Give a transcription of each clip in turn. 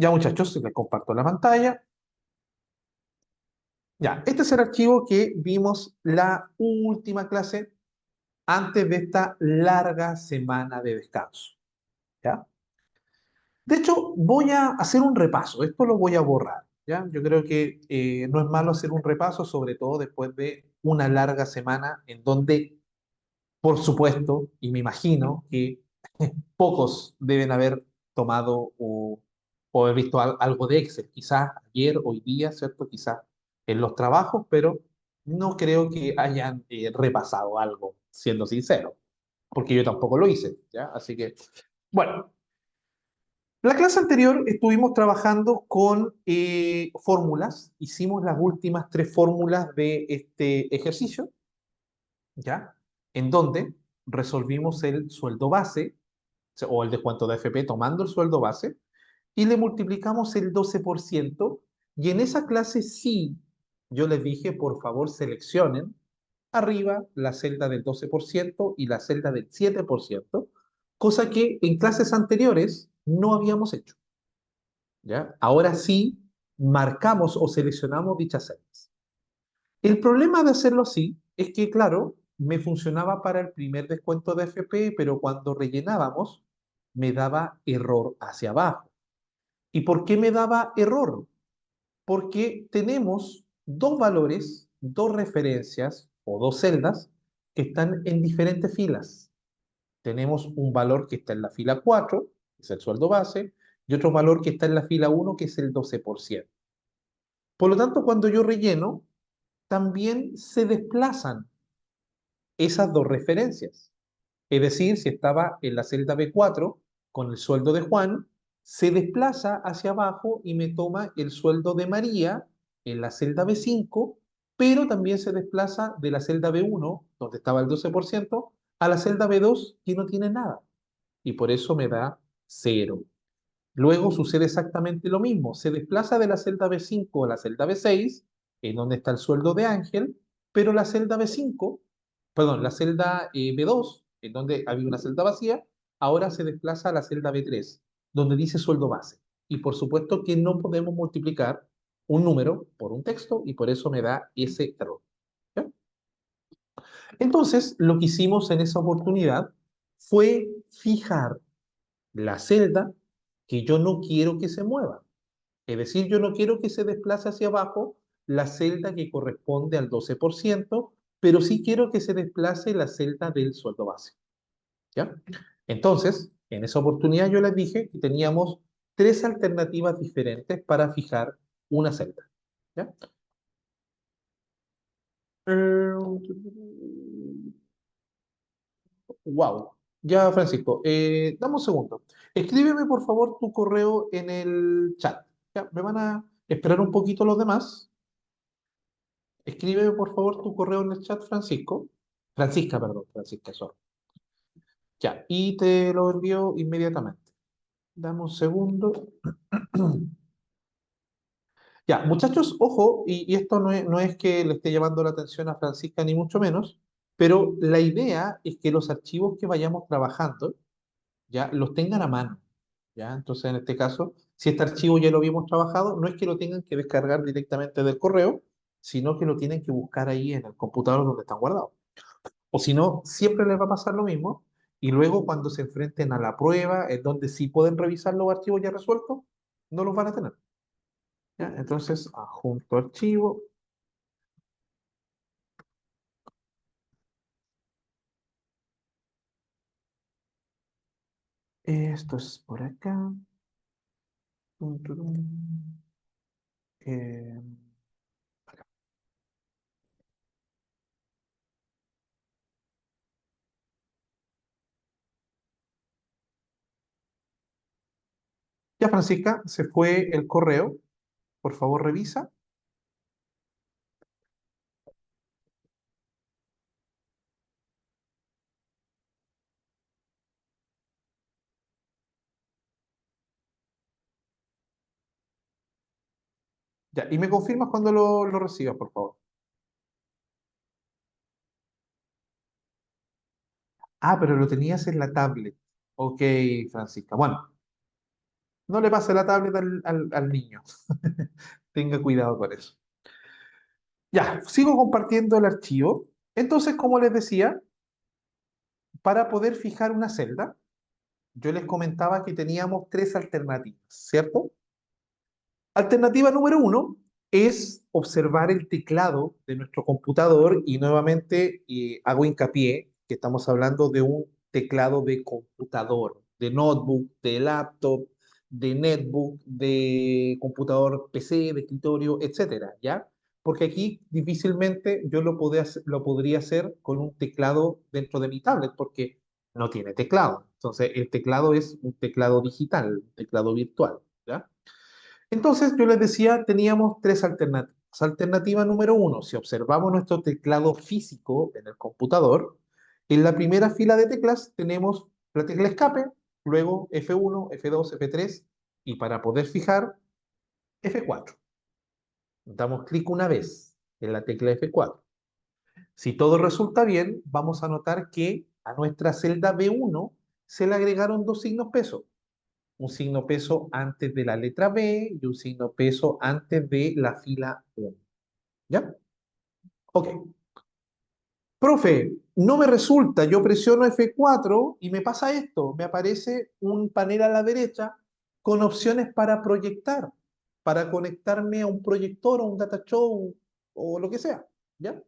Ya muchachos, les comparto la pantalla. Ya, este es el archivo que vimos la última clase antes de esta larga semana de descanso. ¿Ya? De hecho, voy a hacer un repaso. Esto lo voy a borrar. ¿Ya? Yo creo que no es malo hacer un repaso, sobre todo después de una larga semana en donde, por supuesto, y me imagino que pocos deben haber tomado o haber visto algo de Excel, quizás ayer, hoy día, ¿cierto? Quizás en los trabajos, pero no creo que hayan repasado algo, siendo sincero, porque yo tampoco lo hice, ¿ya? Así que, bueno, la clase anterior estuvimos trabajando con fórmulas, hicimos las últimas tres fórmulas de este ejercicio, ¿ya? En donde resolvimos el sueldo base o el descuento de AFP tomando el sueldo base y le multiplicamos el 12%. Y en esa clase sí, yo les dije, por favor, seleccionen arriba la celda del 12% y la celda del 7%, cosa que en clases anteriores no habíamos hecho. ¿Ya? Ahora sí, marcamos o seleccionamos dichas celdas. El problema de hacerlo así es que, claro, me funcionaba para el primer descuento de AFP, pero cuando rellenábamos, me daba error hacia abajo. ¿Y por qué me daba error? Porque tenemos dos valores, dos referencias o dos celdas que están en diferentes filas. Tenemos un valor que está en la fila 4, que es el sueldo base, y otro valor que está en la fila 1, que es el 12%. Por lo tanto, cuando yo relleno, también se desplazan esas dos referencias. Es decir, si estaba en la celda B4 con el sueldo de Juan, se desplaza hacia abajo y me toma el sueldo de María en la celda B5, pero también se desplaza de la celda B1, donde estaba el 12%, a la celda B2, que no tiene nada. Y por eso me da cero. Luego sucede exactamente lo mismo. Se desplaza de la celda B5 a la celda B6, en donde está el sueldo de Ángel, pero la celda B5, perdón, la celda B2, en donde había una celda vacía, ahora se desplaza a la celda B3, donde dice sueldo base. Y por supuesto que no podemos multiplicar un número por un texto y por eso me da ese error. ¿Ya? Entonces, lo que hicimos en esa oportunidad fue fijar la celda que yo no quiero que se mueva. Es decir, yo no quiero que se desplace hacia abajo la celda que corresponde al 12%, pero sí quiero que se desplace la celda del sueldo base. ¿Ya? Entonces, en esa oportunidad yo les dije que teníamos tres alternativas diferentes para fijar una celda. ¿Ya? Wow. Ya, Francisco, dame un segundo. Escríbeme por favor tu correo en el chat. ¿Ya? Me van a esperar un poquito los demás. Escríbeme por favor tu correo en el chat, Francisco. Francisca, perdón, Francisca, sorry. Ya, y te lo envío inmediatamente. Dame un segundo. Ya, muchachos, ojo, y esto no es que le esté llamando la atención a Francisca ni mucho menos, pero la idea es que los archivos que vayamos trabajando ya los tengan a mano. ¿Ya? Entonces, en este caso, si este archivo ya lo habíamos trabajado, no es que lo tengan que descargar directamente del correo, sino que lo tienen que buscar ahí en el computador donde están guardados. O si no, siempre les va a pasar lo mismo. Y luego cuando se enfrenten a la prueba, en donde sí pueden revisar los archivos ya resueltos, no los van a tener. ¿Ya? Entonces, adjunto archivo. Esto es por acá. Tum, turum. Eh, ya, Francisca, se fue el correo. Por favor, revisa. Ya, y me confirmas cuando lo recibas, por favor. Ah, pero lo tenías en la tablet. Ok, Francisca. Bueno, No le pase la tablet al niño. Tenga cuidado con eso. Ya, sigo compartiendo el archivo. Entonces, como les decía, para poder fijar una celda, yo les comentaba que teníamos tres alternativas, ¿cierto? Alternativa número uno es observar el teclado de nuestro computador y nuevamente hago hincapié que estamos hablando de un teclado de computador, de notebook, de laptop, de netbook, de computador PC, de escritorio, etcétera, ¿ya? Porque aquí difícilmente yo lo podría hacer con un teclado dentro de mi tablet porque no tiene teclado. Entonces, el teclado es un teclado digital, un teclado virtual, ¿ya? Entonces, yo les decía, teníamos tres alternativas. Alternativa número uno, si observamos nuestro teclado físico en el computador, en la primera fila de teclas tenemos la tecla escape, luego F1, F2, F3 y para poder fijar F4. Damos clic una vez en la tecla F4. Si todo resulta bien, vamos a notar que a nuestra celda B1 se le agregaron dos signos peso, un signo peso antes de la letra B y un signo peso antes de la fila 1. ¿Ya? Ok. Profe, no me resulta, yo presiono F4 y me pasa esto, me aparece un panel a la derecha con opciones para proyectar, para conectarme a un proyector o un data show o lo que sea, ¿ya?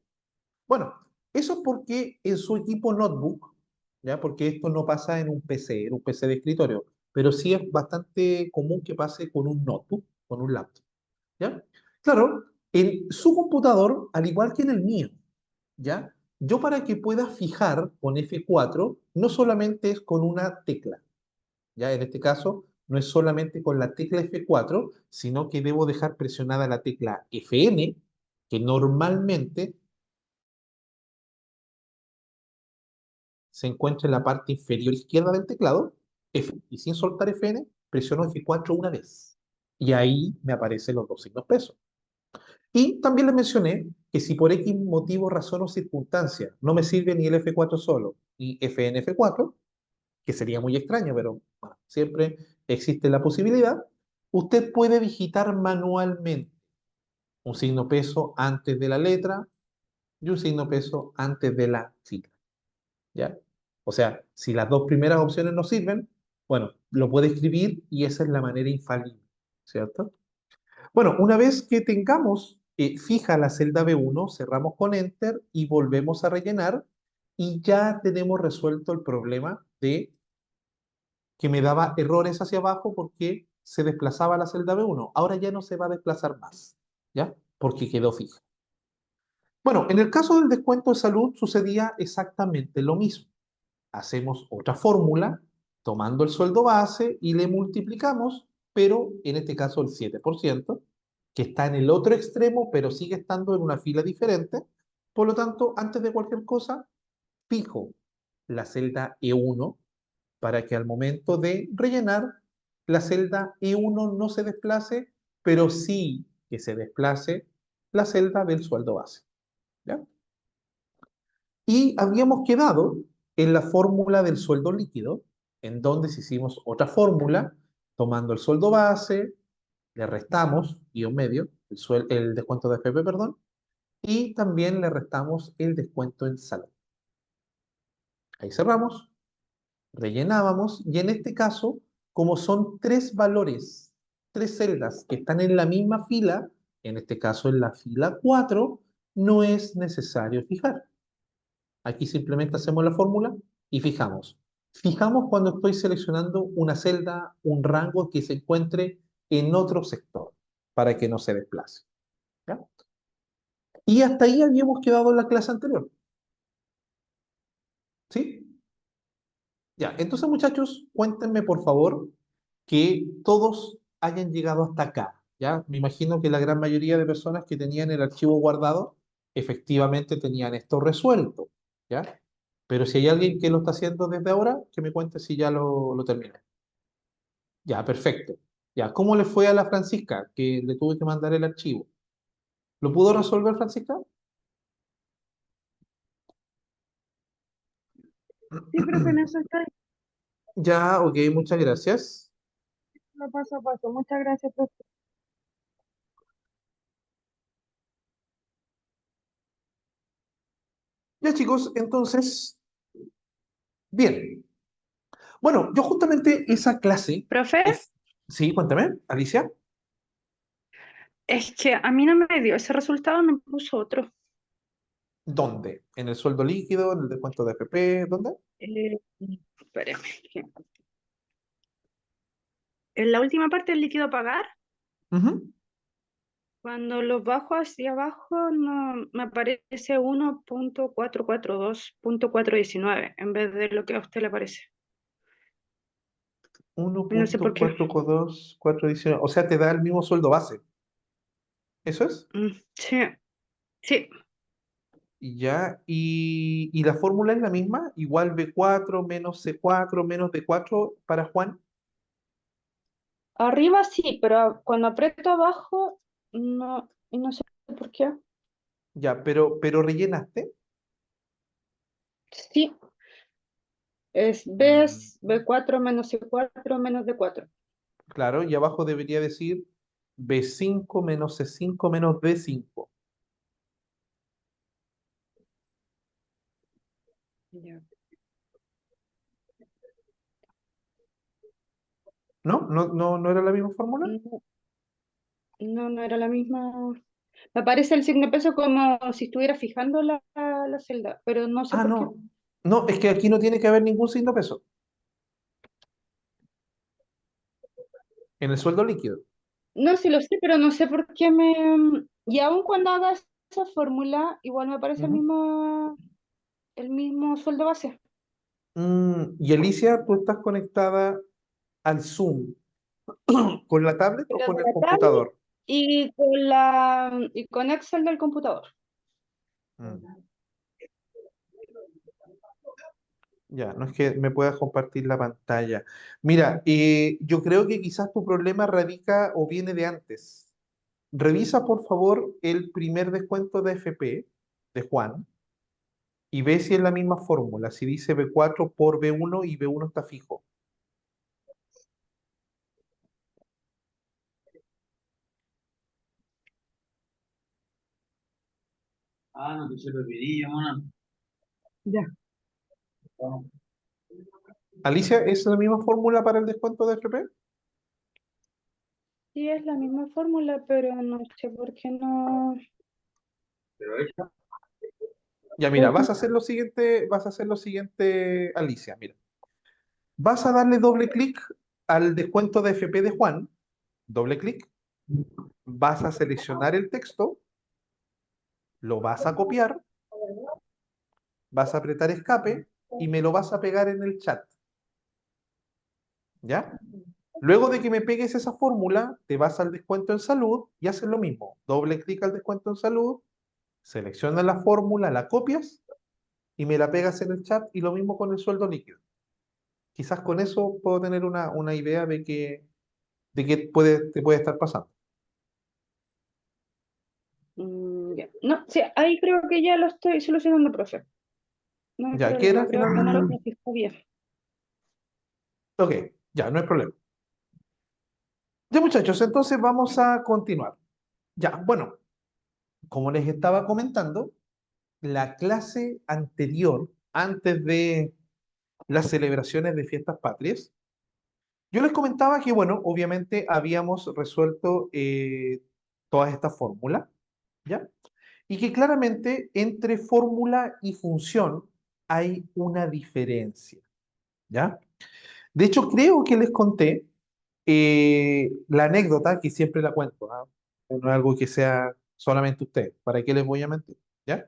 Bueno, eso es porque en su equipo notebook, ¿ya? Porque esto no pasa en un PC de escritorio, pero sí es bastante común que pase con un notebook, con un laptop, ¿ya? Claro, en su computador, al igual que en el mío, ¿ya? Yo para que pueda fijar con F4, no solamente es con una tecla, ¿ya? En este caso, no es solamente con la tecla F4, sino que debo dejar presionada la tecla Fn, que normalmente se encuentra en la parte inferior izquierda del teclado, F, y sin soltar Fn, presiono F4 una vez. Y ahí me aparecen los dos signos peso. Y también les mencioné que si por X motivo, razón o circunstancia no me sirve ni el F4 solo, ni Fn F4, que sería muy extraño, pero bueno, siempre existe la posibilidad, usted puede digitar manualmente un signo peso antes de la letra y un signo peso antes de la cifra. ¿Ya? O sea, si las dos primeras opciones no sirven, bueno, lo puede escribir y esa es la manera infalible, ¿cierto? Bueno, una vez que tengamos fija la celda B1, cerramos con Enter y volvemos a rellenar y ya tenemos resuelto el problema de que me daba errores hacia abajo porque se desplazaba la celda B1. Ahora ya no se va a desplazar más, ¿ya? Porque quedó fija. Bueno, en el caso del descuento de salud sucedía exactamente lo mismo. Hacemos otra fórmula tomando el sueldo base y le multiplicamos, pero en este caso el 7%, que está en el otro extremo, pero sigue estando en una fila diferente. Por lo tanto, antes de cualquier cosa, fijo la celda E1 para que al momento de rellenar, la celda E1 no se desplace, pero sí que se desplace la celda del sueldo base. ¿Ya? Y habíamos quedado en la fórmula del sueldo líquido, en donde si hicimos otra fórmula, tomando el sueldo base, le restamos, guión medio, el descuento de FP, perdón, y también le restamos el descuento en salud. Ahí cerramos, rellenábamos, y en este caso, como son tres valores, tres celdas que están en la misma fila, en este caso en la fila 4, no es necesario fijar. Aquí simplemente hacemos la fórmula y fijamos. Fijamos cuando estoy seleccionando una celda, un rango que se encuentre en otro sector para que no se desplace. ¿Ya? Y hasta ahí habíamos quedado en la clase anterior. ¿Sí? Ya, entonces muchachos, cuéntenme por favor que todos hayan llegado hasta acá. ¿Ya? Me imagino que la gran mayoría de personas que tenían el archivo guardado efectivamente tenían esto resuelto. ¿Ya? Pero si hay alguien que lo está haciendo desde ahora, que me cuente si ya lo terminó. Ya, perfecto. Ya, ¿cómo le fue a la Francisca que le tuve que mandar el archivo? ¿Lo pudo resolver, Francisca? Sí, profe, en eso estoy. Ya, ok, muchas gracias. paso a paso. Muchas gracias, profe. Ya chicos, entonces, bien. Bueno, yo justamente esa clase Profe, es... Sí, cuéntame, Alicia. es que a mí no me dio ese resultado, me puso otro. ¿Dónde? ¿En el sueldo líquido, en el descuento de FP? ¿Dónde? Eh, espérame. En la última parte del líquido a pagar, Ujú. cuando lo bajo hacia abajo, no, me aparece 1.442.419 en vez de lo que a usted le parece. No sé por qué. 1.442.419. O sea, te da el mismo sueldo base. ¿Eso es? Sí, sí. Y ya, y la fórmula es la misma, igual B4 menos C4 menos D4 para Juan. Arriba sí, pero cuando aprieto abajo, no, y no sé por qué. Ya, pero rellenaste. Sí, es B, Mm, B4 menos C4 menos D4. claro, y abajo debería decir B5 menos C5 menos D5. Ya. ¿No? ¿No era la misma fórmula? No, no era la misma. Me aparece el signo de peso como si estuviera fijando la celda, pero no sé Ah, por qué. no. No, es que aquí no tiene que haber ningún signo peso en el sueldo líquido. No, sí lo sé, pero no sé por qué me... Y aun cuando haga esa fórmula, igual me aparece Ujú. el mismo sueldo base. Y Alicia, ¿tú estás conectada al Zoom con la tablet o Pero con de el la tablet computador? y con Excel del computador. Mm. Ya, no es que me puedas compartir la pantalla. Mira, yo creo que quizás tu problema radica o viene de antes. Revisa, por favor, el primer descuento de FP de Juan y ve si es la misma fórmula, si dice B4 por B1 y B1 está fijo. Ah, no, que se lo pedí, mano. Ya. Alicia, ¿es la misma fórmula para el descuento de FP? Sí, es la misma fórmula, pero no sé por qué no. Pero ella. Ya, mira, Ujú. vas a hacer lo siguiente, Alicia, mira. Vas a darle doble clic al descuento de FP de Juan, doble clic, vas a seleccionar el texto, lo vas a copiar, vas a apretar escape y me lo vas a pegar en el chat, ¿ya? Luego de que me pegues esa fórmula, te vas al descuento en salud y haces lo mismo. Doble clic al descuento en salud, seleccionas la fórmula, la copias y me la pegas en el chat y lo mismo con el sueldo líquido. Quizás con eso puedo tener una idea de qué te puede estar pasando. Ya. No, sí, ahí creo que ya lo estoy solucionando, profe. No hay ¿Ya? ¿Qué era problema, creo que no lo finalmente? necesito bien. Ok, ya, no hay problema. Ya muchachos, entonces vamos a continuar. Ya, bueno, como les estaba comentando, la clase anterior, antes de las celebraciones de fiestas patrias, yo les comentaba que, bueno, obviamente habíamos resuelto todas estas fórmulas, ¿ya? Y que claramente entre fórmula y función hay una diferencia, ¿ya? De hecho, creo que les conté la anécdota, que siempre la cuento, ¿ah? No es algo que sea solamente usted, ¿para qué les voy a mentir? ¿Ya?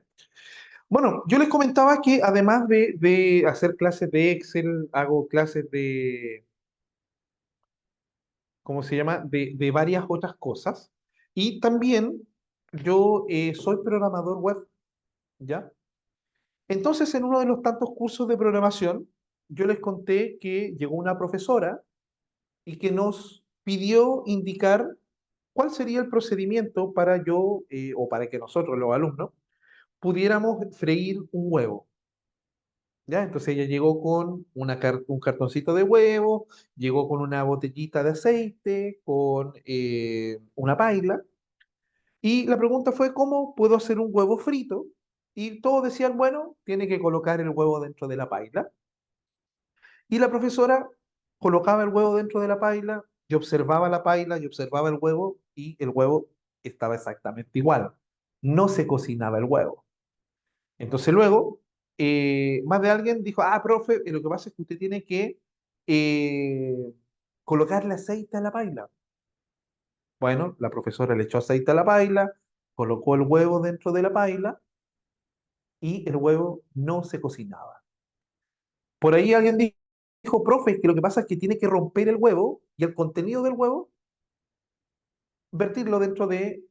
Bueno, yo les comentaba que además de hacer clases de Excel, hago clases de, ¿cómo se llama? De varias otras cosas. Y también yo soy programador web, ¿ya? Entonces, en uno de los tantos cursos de programación, yo les conté que llegó una profesora y que nos pidió indicar cuál sería el procedimiento para yo, o para que nosotros, los alumnos, pudiéramos freír un huevo. ¿Ya? Entonces ella llegó con un cartoncito de huevo, llegó con una botellita de aceite, con una paila, y la pregunta fue, ¿cómo puedo hacer un huevo frito? Y todos decían, bueno, tiene que colocar el huevo dentro de la paila. Y la profesora colocaba el huevo dentro de la paila, y observaba la paila, y observaba y el huevo estaba exactamente igual. No se cocinaba el huevo. Entonces luego, más de alguien dijo, ah, profe, lo que pasa es que usted tiene que eh, colocarle aceite a la paila. Bueno, la profesora le echó aceite a la paila, colocó el huevo dentro de la paila y el huevo no se cocinaba. Por ahí alguien dijo, profe, es que lo que pasa es que tiene que romper el huevo y el contenido del huevo, vertirlo dentro de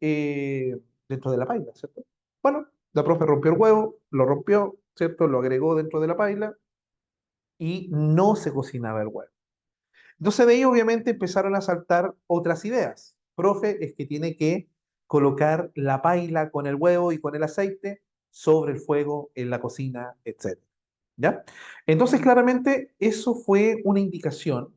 la paila, ¿cierto? Bueno, la profe rompió el huevo, lo rompió, ¿cierto? Lo agregó dentro de la paila y no se cocinaba el huevo. Entonces de ahí obviamente empezaron a saltar otras ideas. Profe, es que tiene que colocar la paila con el huevo y con el aceite sobre el fuego en la cocina, etcétera. ¿Ya? Entonces claramente eso fue una indicación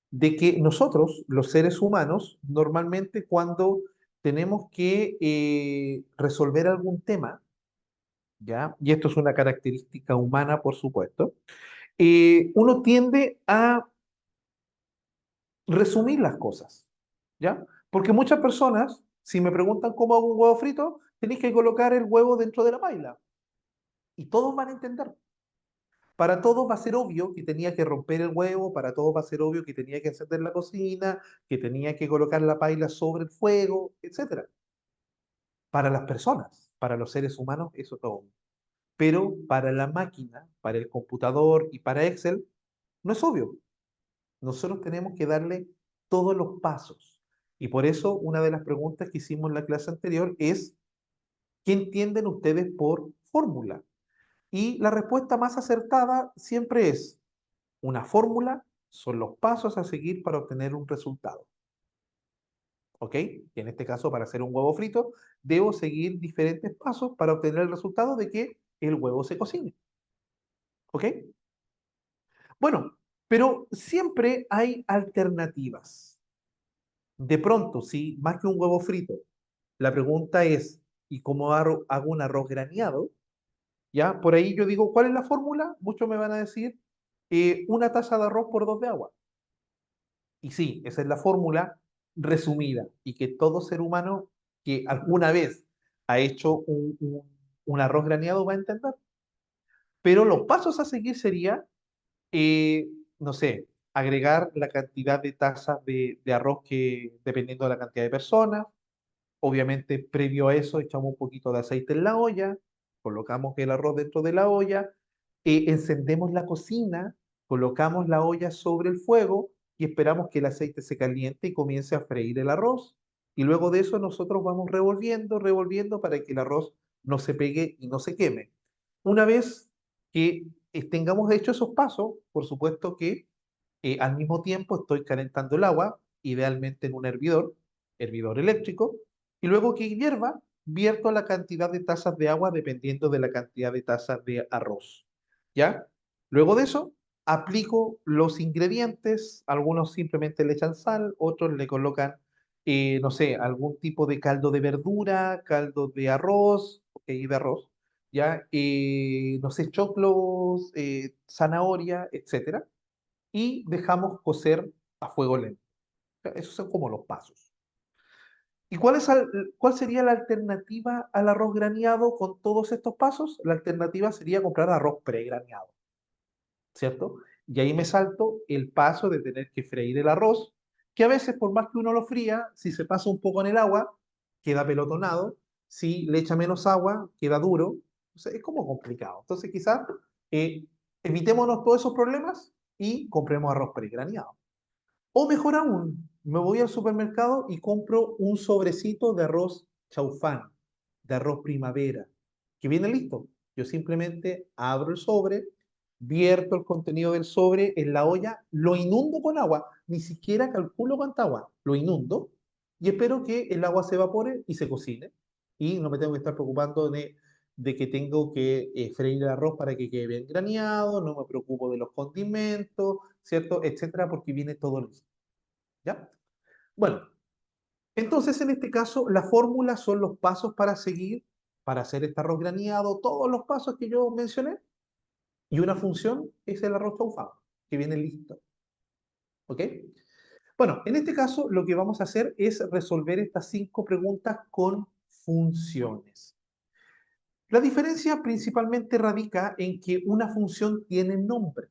de que nosotros, los seres humanos, normalmente cuando tenemos que resolver algún tema, ¿ya? Y esto es una característica humana, por supuesto, uno tiende a resumir las cosas, ¿ya? Porque muchas personas, si me preguntan cómo hago un huevo frito, tenéis que colocar el huevo dentro de la paila y todos van a entender. Para todos va a ser obvio que tenía que romper el huevo, para todos va a ser obvio que tenía que encender la cocina, que tenía que colocar la paila sobre el fuego, etcétera. Para las personas, para los seres humanos, eso es todo. Pero para la máquina, para el computador y para Excel, no es obvio. Nosotros tenemos que darle todos los pasos. Y por eso una de las preguntas que hicimos en la clase anterior es, ¿qué entienden ustedes por fórmula? Y la respuesta más acertada siempre es, una fórmula son los pasos a seguir para obtener un resultado. ¿Ok? Y en este caso, para hacer un huevo frito, debo seguir diferentes pasos para obtener el resultado de que el huevo se cocine. ¿Ok? Bueno, pero siempre hay alternativas. De pronto, sí, más que un huevo frito, la pregunta es, ¿y cómo hago un arroz graneado? ¿Ya? Por ahí yo digo, ¿cuál es la fórmula? Muchos me van a decir, una taza de arroz por dos de agua. Y sí, esa es la fórmula resumida y que todo ser humano que alguna vez ha hecho un arroz graneado va a entender. Pero los pasos a seguir sería, eh, no sé, agregar la cantidad de tazas de arroz que dependiendo de la cantidad de personas. Obviamente, previo a eso, echamos un poquito de aceite en la olla, colocamos el arroz dentro de la olla, encendemos la cocina, colocamos la olla sobre el fuego y esperamos que el aceite se caliente y comience a freír el arroz. Y luego de eso nosotros vamos revolviendo, revolviendo para que el arroz no se pegue y no se queme. Una vez que tengamos hecho esos pasos, por supuesto que al mismo tiempo estoy calentando el agua, idealmente en un hervidor eléctrico, y luego que hierva, vierto la cantidad de tazas de agua dependiendo de la cantidad de tazas de arroz. ¿Ya? Luego de eso, aplico los ingredientes, algunos simplemente le echan sal, otros le colocan, no sé, algún tipo de caldo de verdura, caldo de arroz, ok, de arroz, ¿ya? No sé, choclos, zanahoria, etcétera y dejamos cocer a fuego lento. Esos son como los pasos. ¿Y cuál sería la alternativa al arroz graneado con todos estos pasos? La alternativa sería comprar arroz pregraneado, ¿cierto? Y ahí me salto el paso de tener que freír el arroz, que a veces por más que uno lo fría, si se pasa un poco en el agua, queda pelotonado, si le echa menos agua, queda duro, o sea, es como complicado. Entonces quizás eh, evitémonos todos esos problemas y compremos arroz pregraneado. O mejor aún, me voy al supermercado y compro un sobrecito de arroz chaufán, de arroz primavera, que viene listo. Yo simplemente abro el sobre, vierto el contenido del sobre en la olla, lo inundo con agua, ni siquiera calculo cuánta agua, lo inundo y espero que el agua se evapore y se cocine. Y no me tengo que estar preocupando de de que tengo que freír el arroz para que quede bien graneado, no me preocupo de los condimentos, ¿cierto? Etcétera, porque viene todo listo. ¿Ya? Bueno, entonces en este caso la fórmula son los pasos para seguir para hacer este arroz graneado, todos los pasos que yo mencioné, y una función es el arroz chaufado, que viene listo. ¿Ok? Bueno, en este caso lo que vamos a hacer es resolver estas 5 preguntas con funciones. La diferencia principalmente radica en que una función tiene nombre,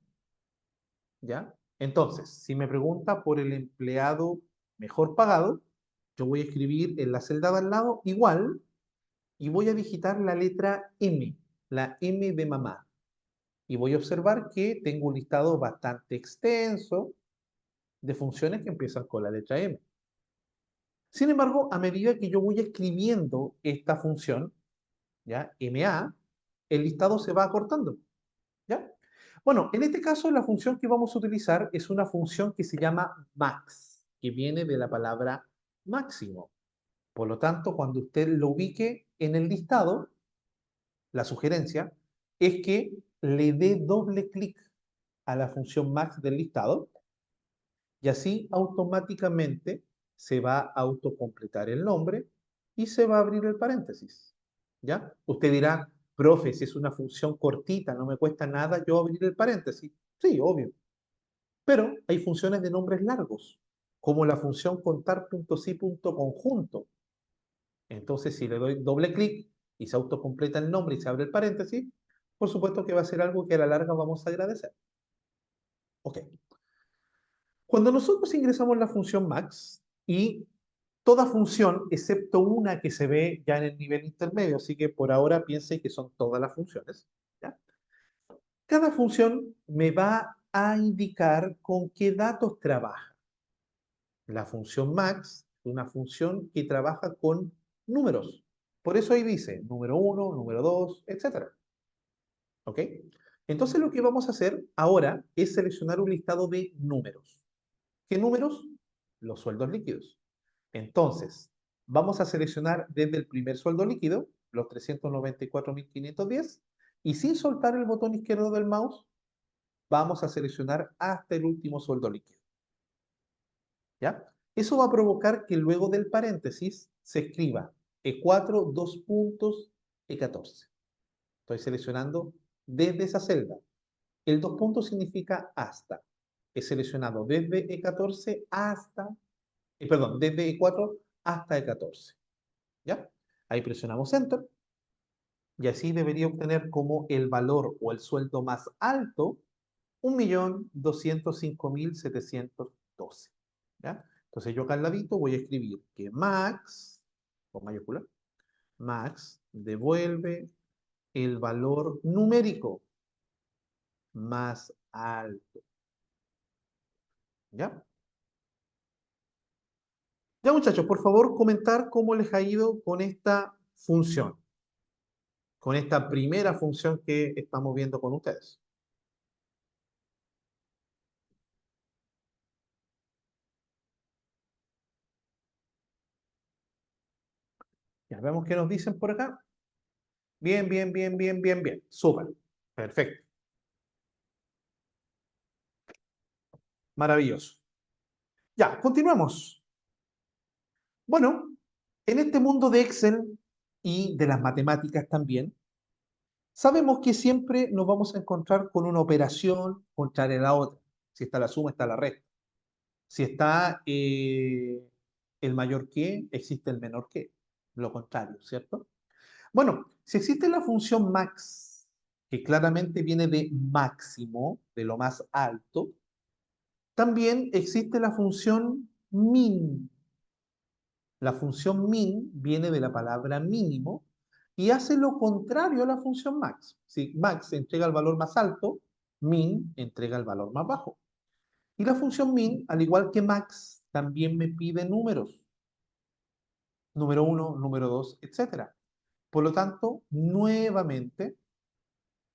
¿ya? Entonces, si me pregunta por el empleado mejor pagado, yo voy a escribir en la celda de al lado igual y voy a digitar la letra M, la M de mamá. Y voy a observar que tengo un listado bastante extenso de funciones que empiezan con la letra M. Sin embargo, a medida que yo voy escribiendo esta función, ¿ya? MA, el listado se va acortando, ¿ya? Bueno, en este caso la función que vamos a utilizar es una función que se llama max, que viene de la palabra máximo. Por lo tanto, cuando usted lo ubique en el listado, la sugerencia es que le dé doble clic a la función max del listado y así automáticamente se va a autocompletar el nombre y se va a abrir el paréntesis. ¿Ya? Usted dirá, profe, si es una función cortita, no me cuesta nada yo abrir el paréntesis. Sí, obvio. Pero hay funciones de nombres largos, como la función contar.si.conjunto. Entonces, si le doy doble clic y se autocompleta el nombre y se abre el paréntesis, por supuesto que va a ser algo que a la larga vamos a agradecer. Ok. Cuando nosotros ingresamos la función max y toda función, excepto una que se ve ya en el nivel intermedio, así que por ahora piense que son todas las funciones, ¿ya? Cada función me va a indicar con qué datos trabaja. La función max es una función que trabaja con números. Por eso ahí dice número 1, número 2, etc. ¿Ok? Entonces lo que vamos a hacer ahora es seleccionar un listado de números. ¿Qué números? Los sueldos líquidos. Entonces, vamos a seleccionar desde el primer sueldo líquido, los 394.510, y sin soltar el botón izquierdo del mouse, vamos a seleccionar hasta el último sueldo líquido. ¿Ya? Eso va a provocar que luego del paréntesis se escriba E4, dos puntos, E14. Estoy seleccionando desde esa celda. El dos puntos significa hasta. He seleccionado desde E14 hasta, perdón, desde E4 hasta E14. ¿Ya? Ahí presionamos Enter y así debería obtener como el valor o el sueldo más alto 1.205.712. ¿Ya? Entonces yo acá al ladito voy a escribir que Max, con mayúscula, Max devuelve el valor numérico más alto. ¿Ya? Ya muchachos, por favor comentar cómo les ha ido con esta función, con esta primera función que estamos viendo con ustedes. Ya vemos qué nos dicen por acá. Bien, bien, bien, bien, bien, bien. Súper. Perfecto. Maravilloso. Ya, continuamos. Bueno, en este mundo de Excel y de las matemáticas también, sabemos que siempre nos vamos a encontrar con una operación contra la otra. Si está la suma, está la resta. Si está el mayor que, existe el menor que. Lo contrario, ¿cierto? Bueno, si existe la función max, que claramente viene de máximo, de lo más alto, también existe la función min. La función min viene de la palabra mínimo y hace lo contrario a la función max. Si max entrega el valor más alto, min entrega el valor más bajo. Y la función min, al igual que max, también me pide números. Número 1, número 2, etc. Por lo tanto, nuevamente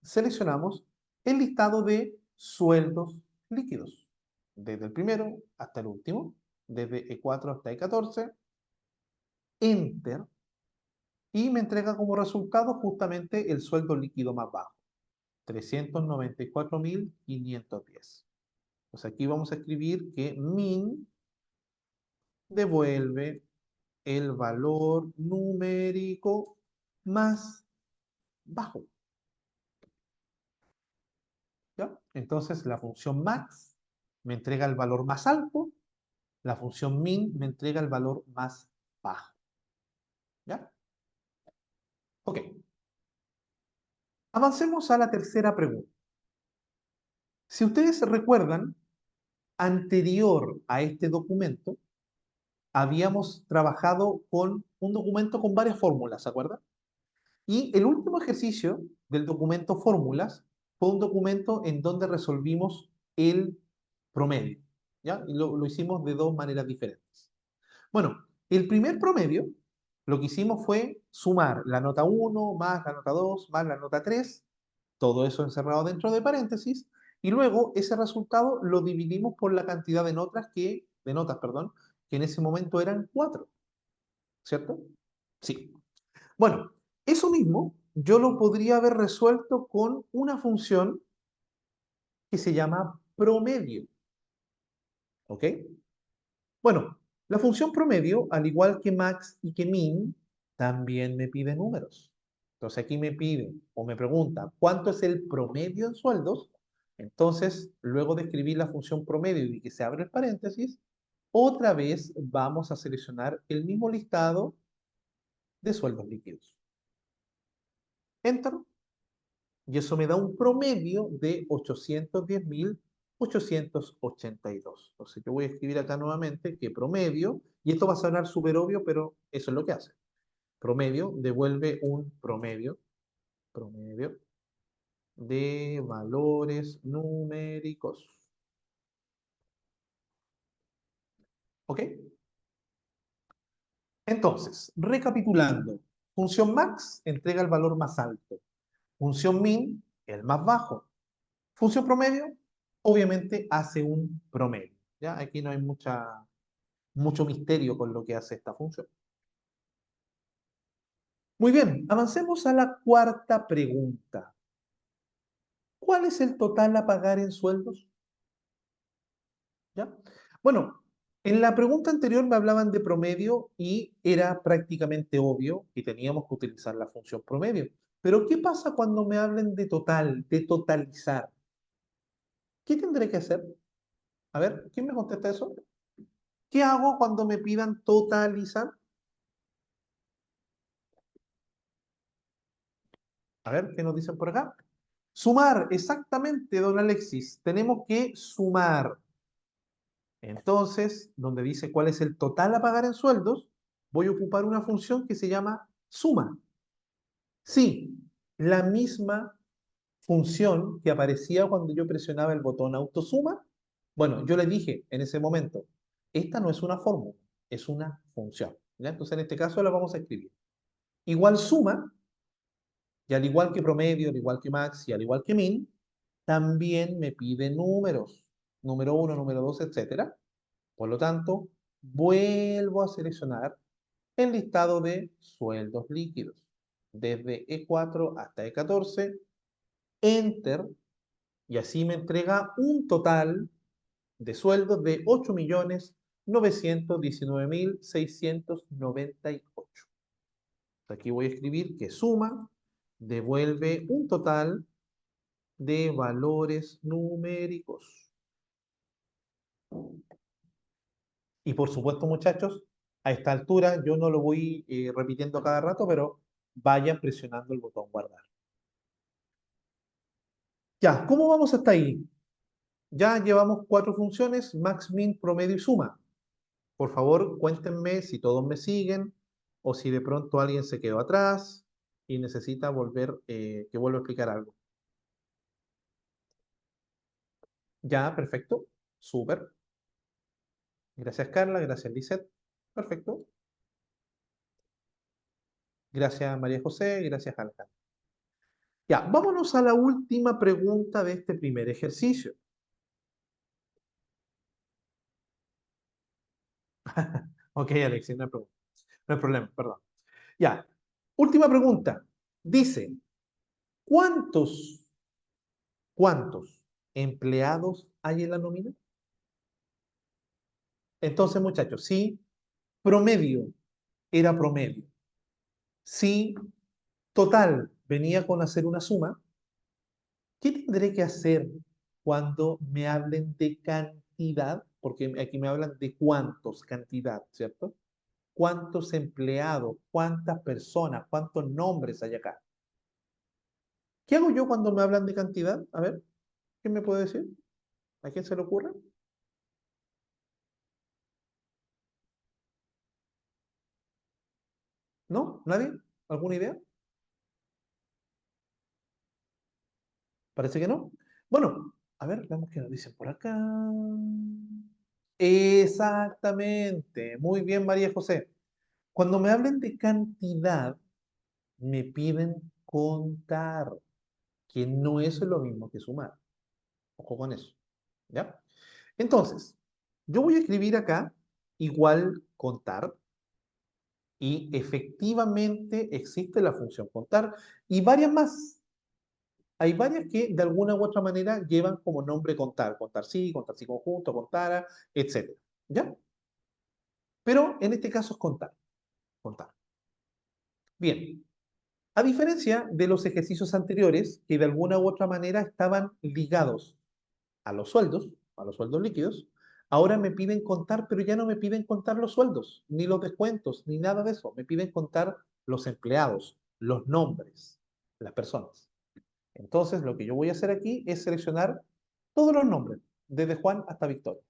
seleccionamos el listado de sueldos líquidos. Desde el primero hasta el último, desde E4 hasta E14, Enter, y me entrega como resultado justamente el sueldo líquido más bajo, 394.510. Entonces aquí vamos a escribir que min devuelve el valor numérico más bajo. ¿Ya? Entonces la función max me entrega el valor más alto, la función min me entrega el valor más bajo. ¿Ya? Ok. Avancemos a la tercera pregunta. Si ustedes recuerdan, anterior a este documento, habíamos trabajado con un documento con varias fórmulas, ¿se acuerdan? Y el último ejercicio del documento fórmulas fue un documento en donde resolvimos el promedio, ¿ya? Y lo hicimos de dos maneras diferentes. Bueno, el primer promedio, lo que hicimos fue sumar la nota 1 más la nota 2 más la nota 3, todo eso encerrado dentro de paréntesis, y luego ese resultado lo dividimos por la cantidad de notas, perdón, que en ese momento eran 4, ¿cierto? Sí. Bueno, eso mismo yo lo podría haber resuelto con una función que se llama promedio, ¿ok? Bueno, la función promedio, al igual que max y que min, también me pide números. Entonces aquí me pide o me pregunta cuánto es el promedio en sueldos. Entonces, luego de escribir la función promedio y que se abre el paréntesis, otra vez vamos a seleccionar el mismo listado de sueldos líquidos. Enter. Y eso me da un promedio de 810.882. Entonces yo voy a escribir acá nuevamente que promedio, y esto va a sonar súper obvio, pero eso es lo que hace. Promedio devuelve un promedio de valores numéricos. ¿Ok? Entonces, recapitulando, función max entrega el valor más alto, función min el más bajo, función promedio obviamente hace un promedio. ¿Ya? Aquí no hay mucho misterio con lo que hace esta función. Muy bien, avancemos a la cuarta pregunta. ¿Cuál es el total a pagar en sueldos? ¿Ya? Bueno, en la pregunta anterior me hablaban de promedio y era prácticamente obvio que teníamos que utilizar la función promedio. Pero ¿qué pasa cuando me hablen de total, de totalizar? ¿Qué tendré que hacer? A ver, ¿quién me contesta eso? ¿Qué hago cuando me pidan totalizar? A ver, ¿qué nos dicen por acá? Sumar, exactamente, don Alexis. Tenemos que sumar. Entonces, donde dice cuál es el total a pagar en sueldos, voy a ocupar una función que se llama suma. Sí, la misma función que aparecía cuando yo presionaba el botón autosuma. Bueno, yo le dije en ese momento, esta no es una fórmula, es una función. ¿Ya? Entonces, en este caso la vamos a escribir. Igual suma, y al igual que promedio, al igual que max y al igual que min, también me pide números. Número uno, número 2, etcétera. Por lo tanto, vuelvo a seleccionar el listado de sueldos líquidos. Desde E4 hasta E14, Enter, y así me entrega un total de sueldos de 8.919.698. Aquí voy a escribir que suma, devuelve un total de valores numéricos. Y por supuesto, muchachos, a esta altura yo no lo voy repitiendo cada rato, pero vayan presionando el botón guardar. Ya, ¿cómo vamos hasta ahí? Ya llevamos 4 funciones, max, min, promedio y suma. Por favor, cuéntenme si todos me siguen o si de pronto alguien se quedó atrás y necesita volver, que vuelva a explicar algo. Ya, perfecto. Súper. Gracias, Carla. Gracias, Lisette. Perfecto. Gracias, María José. Gracias, Alejandra. Ya, vámonos a la última pregunta de este primer ejercicio. Ok, Alexis, no hay problema, perdón. Ya, Última pregunta. Dice, ¿cuántos, cuántos empleados hay en la nómina? Entonces, muchachos, si promedio era promedio, si total venía con hacer una suma, ¿qué tendré que hacer cuando me hablen de cantidad? Porque aquí me hablan de cuántos, cantidad, ¿cierto? ¿Cuántos empleados, cuántas personas, cuántos nombres hay acá? ¿Qué hago yo cuando me hablan de cantidad? A ver, ¿quién me puede decir? ¿A quién se le ocurre? ¿No? ¿Nadie? ¿Alguna idea? Parece que no. Bueno, a ver, veamos qué nos dicen por acá. Exactamente. Muy bien, María José. Cuando me hablen de cantidad, me piden contar, que no es lo mismo que sumar. Ojo con eso. ¿Ya? Entonces, yo voy a escribir acá igual contar y efectivamente existe la función contar y varias más. Hay varias que de alguna u otra manera llevan como nombre contar sí conjunto, contara, etcétera. ¿Ya? Pero en este caso es contar, contar. Bien, a diferencia de los ejercicios anteriores que de alguna u otra manera estaban ligados a los sueldos líquidos, ahora me piden contar, pero ya no me piden contar los sueldos, ni los descuentos, ni nada de eso. Me piden contar los empleados, los nombres, las personas. Entonces, lo que yo voy a hacer aquí es seleccionar todos los nombres, desde Juan hasta Victoria,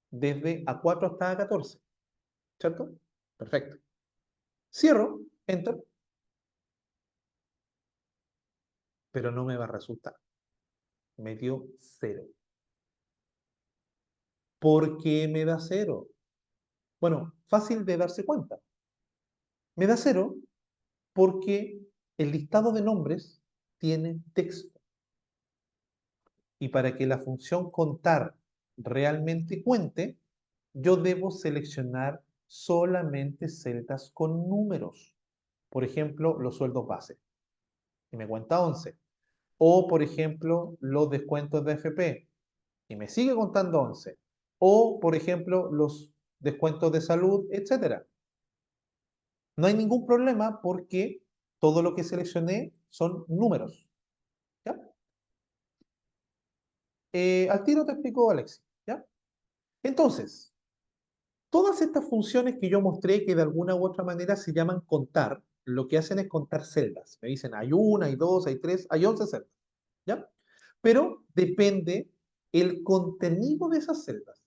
desde A4 hasta A14, ¿cierto? Perfecto. Cierro, enter, pero no me va a resultar. Me dio cero. ¿Por qué me da cero? Bueno, fácil de darse cuenta. Me da cero porque el listado de nombres tiene texto. Y para que la función contar realmente cuente, yo debo seleccionar solamente celdas con números. Por ejemplo, los sueldos base. Y me cuenta 11. O, por ejemplo, los descuentos de FP. Y me sigue contando 11. O, por ejemplo, los descuentos de salud, etcétera. No hay ningún problema porque todo lo que seleccioné son números. ¿Ya? Al tiro te explico, Alexis. ¿Ya? Entonces, todas estas funciones que yo mostré que de alguna u otra manera se llaman contar, lo que hacen es contar celdas. Me dicen, hay una, hay dos, hay tres, hay 11 celdas. ¿Ya? Pero depende el contenido de esas celdas.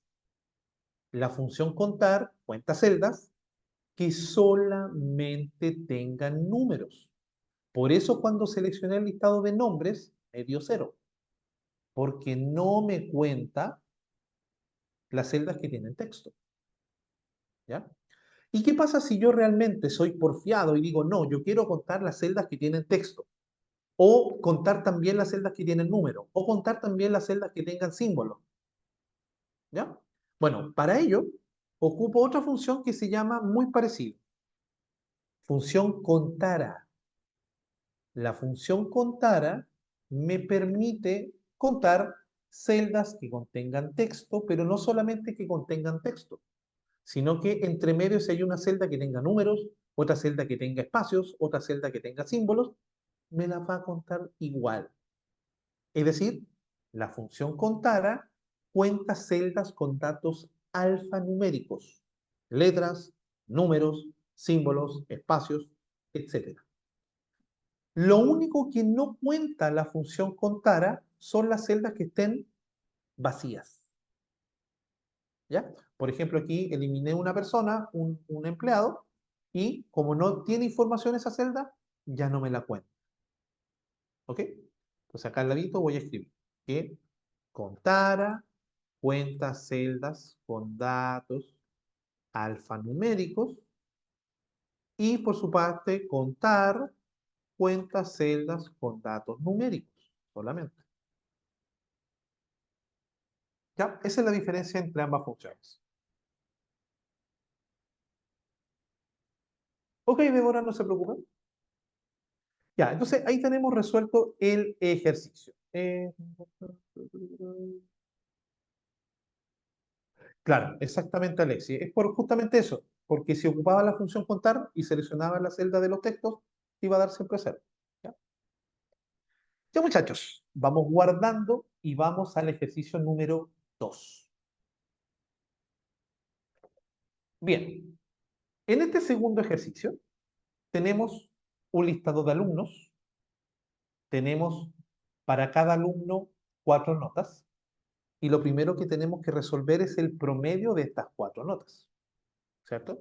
La función contar cuenta celdas que solamente tengan números. Por eso cuando seleccioné el listado de nombres, me dio cero, porque no me cuenta las celdas que tienen texto. ¿Ya? ¿Y qué pasa si yo realmente soy porfiado y digo, no, yo quiero contar las celdas que tienen texto? O contar también las celdas que tienen número, o contar también las celdas que tengan símbolos. ¿Ya? Bueno, para ello, ocupo otra función que se llama muy parecido. Función contara. La función contara me permite contar celdas que contengan texto, pero no solamente que contengan texto, sino que entre medio si hay una celda que tenga números, otra celda que tenga espacios, otra celda que tenga símbolos, me la va a contar igual. Es decir, la función contara cuenta celdas con datos alfanuméricos, letras, números, símbolos, espacios, etc. Lo único que no cuenta la función contara son las celdas que estén vacías. ¿Ya? Por ejemplo, aquí eliminé una persona, un empleado, y como no tiene información esa celda, ya no me la cuenta. ¿Ok? Entonces acá al ladito voy a escribir que contara cuenta celdas con datos alfanuméricos y por su parte contar cuenta celdas con datos numéricos solamente. ¿Ya? Esa es la diferencia entre ambas funciones. Ok, Débora, no se preocupe. Ya, entonces ahí tenemos resuelto el ejercicio. Claro, exactamente, Alexi. Es por justamente eso, porque si ocupaba la función contar y seleccionaba la celda de los textos, iba a dar siempre cero. ¿Ya? Ya, muchachos, vamos guardando y vamos al ejercicio número 2. Bien, en este segundo ejercicio tenemos un listado de alumnos, tenemos para cada alumno 4 notas y lo primero que tenemos que resolver es el promedio de estas 4 notas, ¿cierto?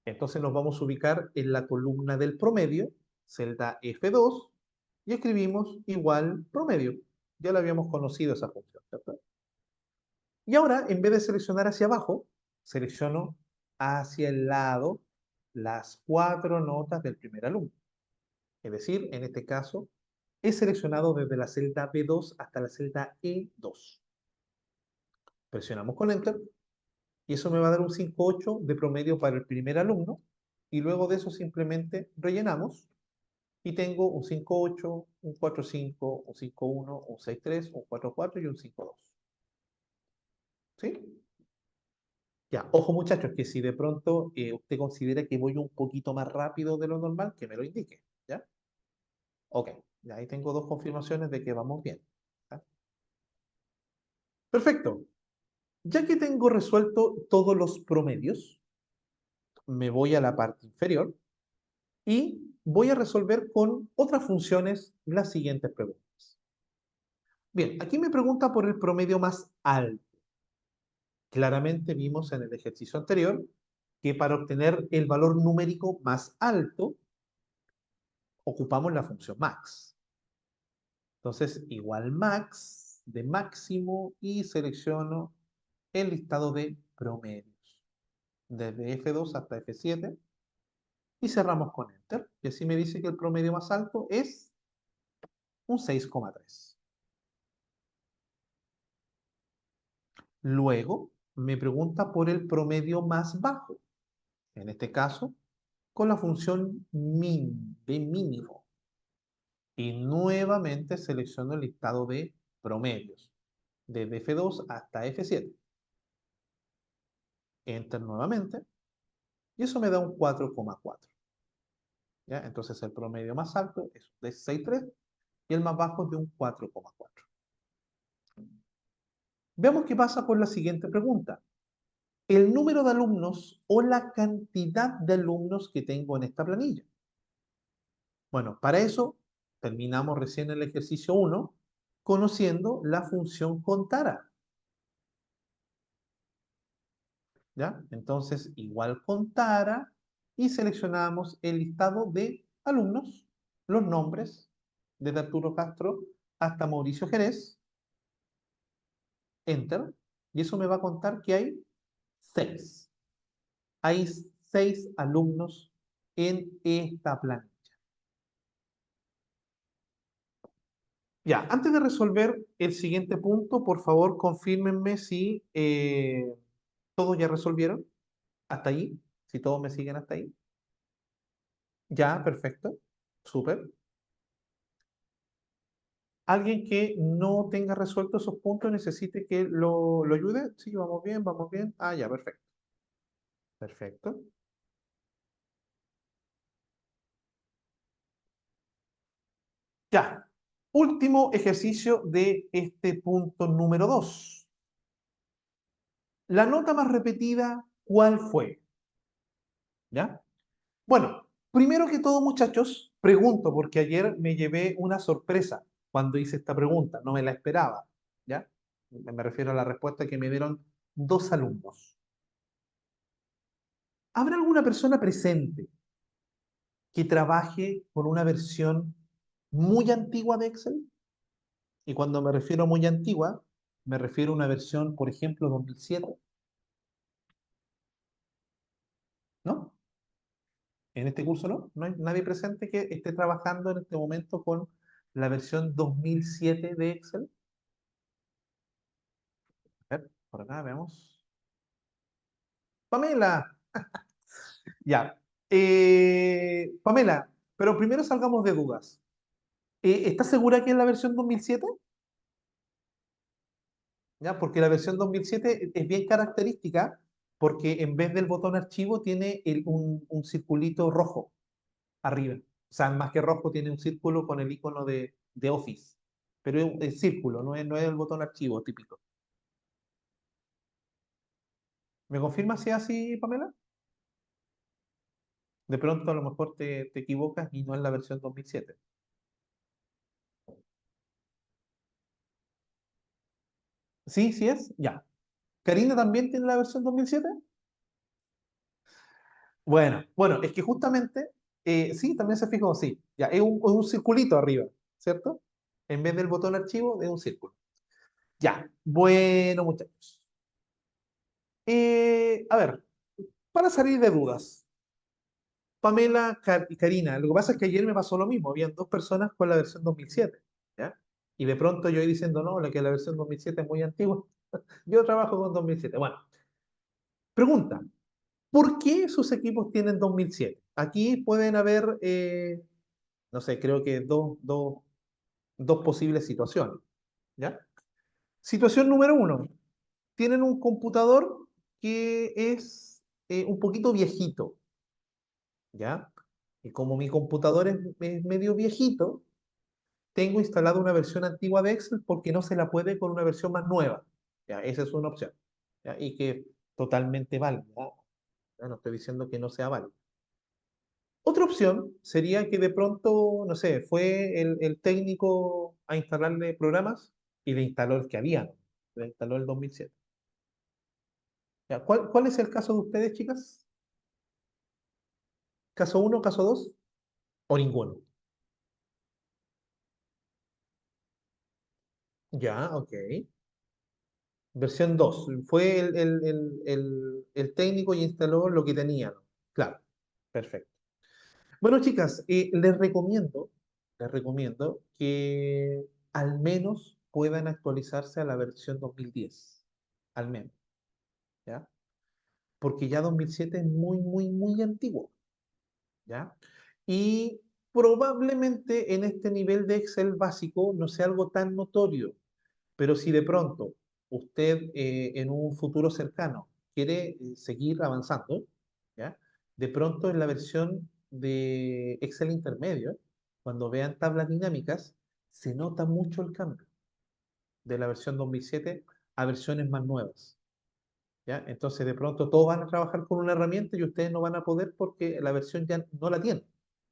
Entonces nos vamos a ubicar en la columna del promedio, celda F2, y escribimos igual promedio. Ya lo habíamos conocido esa función, ¿cierto? Y ahora, en vez de seleccionar hacia abajo, selecciono hacia el lado las 4 notas del primer alumno. Es decir, en este caso, he seleccionado desde la celda B2 hasta la celda E2. Presionamos con Enter y eso me va a dar un 5,8 de promedio para el primer alumno. Y luego de eso simplemente rellenamos y tengo un 5,8, un 4,5, un 5,1, un 6,3, un 4,4 y un 5,2. ¿Sí? Ya, ojo muchachos, que si de pronto usted considera que voy un poquito más rápido de lo normal, que me lo indique. ¿Ya? Ok, ya ahí tengo 2 confirmaciones de que vamos bien. ¿Ya? Perfecto. Ya que tengo resuelto todos los promedios, me voy a la parte inferior y voy a resolver con otras funciones las siguientes preguntas. Bien, aquí me pregunta por el promedio más alto. Claramente vimos en el ejercicio anterior que para obtener el valor numérico más alto, ocupamos la función max. Entonces, igual max de máximo y selecciono el listado de promedios, desde F2 hasta F7, y cerramos con Enter. Y así me dice que el promedio más alto es un 6,3. Luego, me pregunta por el promedio más bajo, en este caso, con la función min, de mínimo. Y nuevamente selecciono el listado de promedios, desde F2 hasta F7. Enter nuevamente, y eso me da un 4,4. ¿Ya? Entonces el promedio más alto es de 6,3 y el más bajo es de un 4,4. Veamos qué pasa con la siguiente pregunta. El número de alumnos o la cantidad de alumnos que tengo en esta planilla. Bueno, para eso terminamos recién el ejercicio 1 conociendo la función contara. ¿Ya? Entonces, igual contara y seleccionamos el listado de alumnos, los nombres, desde Arturo Castro hasta Mauricio Jerez, Enter, y eso me va a contar que hay 6. Hay 6 alumnos en esta planilla. Ya, antes de resolver el siguiente punto, por favor, confírmenme si todos ya resolvieron hasta ahí, si todos me siguen hasta ahí. Ya, perfecto, súper. ¿Alguien que no tenga resuelto esos puntos necesite que lo ayude? Sí, vamos bien, vamos bien. Ah, ya, perfecto. Perfecto. Ya, último ejercicio de este punto número 2. La nota más repetida, ¿cuál fue? ¿Ya? Bueno, primero que todo, muchachos, pregunto, porque ayer me llevé una sorpresa cuando hice esta pregunta, no me la esperaba, ¿ya? Me refiero a la respuesta que me dieron 2 alumnos. ¿Habrá alguna persona presente que trabaje con una versión muy antigua de Excel? Y cuando me refiero a muy antigua, me refiero a una versión, por ejemplo, 2007, ¿no? En este curso no hay nadie presente que esté trabajando en este momento con la versión 2007 de Excel. A ver, por acá veamos. Pamela, ya. Pamela, Pero primero salgamos de dudas. ¿Estás segura que es la versión 2007? ¿Ya? Porque la versión 2007 es bien característica porque en vez del botón archivo tiene un circulito rojo arriba. O sea, más que rojo tiene un círculo con el icono de Office. Pero es círculo, no es el botón archivo típico. ¿Me confirmas si es así, Pamela? De pronto a lo mejor te equivocas y no es la versión 2007. ¿Sí, sí es? Ya. ¿Karina también tiene la versión 2007? Bueno, es que justamente, sí, también se fijó, sí. Ya, es un circulito arriba, ¿cierto? En vez del botón archivo, es un círculo. Ya, bueno, muchachos. A ver, para salir de dudas, Pamela y Karina, lo que pasa es que ayer me pasó lo mismo, habían dos personas con la versión 2007, ¿ya? Y de pronto yo iba diciendo, no, la versión 2007 es muy antigua, yo trabajo con 2007. Bueno, pregunta, ¿por qué sus equipos tienen 2007? Aquí pueden haber, no sé, creo que dos posibles situaciones, ¿ya? Situación número uno, tienen un computador que es un poquito viejito, ¿ya? Y como mi computador es medio viejito, tengo instalado una versión antigua de Excel porque no se la puede con una versión más nueva, ¿ya? Esa es una opción, ¿ya? Y que totalmente válida, ¿ya? No estoy diciendo que no sea válida. Otra opción sería que de pronto, no sé, fue el técnico a instalarle programas y le instaló el que había, ¿no? Le instaló el 2007. ¿Ya? ¿Cuál es el caso de ustedes, chicas? ¿Caso uno, caso 2 o ninguno? Ya, ok. Versión 2. Fue el técnico y instaló lo que tenía, ¿no? Claro, perfecto. Bueno, chicas, les recomiendo que al menos puedan actualizarse a la versión 2010. Al menos, ¿ya? Porque ya 2007 es muy, muy, muy antiguo, ¿ya? Y probablemente en este nivel de Excel básico no sea algo tan notorio. Pero si de pronto usted en un futuro cercano quiere seguir avanzando, ¿ya? De pronto en la versión de Excel intermedio, cuando vean tablas dinámicas, se nota mucho el cambio de la versión 2007 a versiones más nuevas, ¿ya? Entonces de pronto todos van a trabajar con una herramienta y ustedes no van a poder porque la versión ya no la tienen,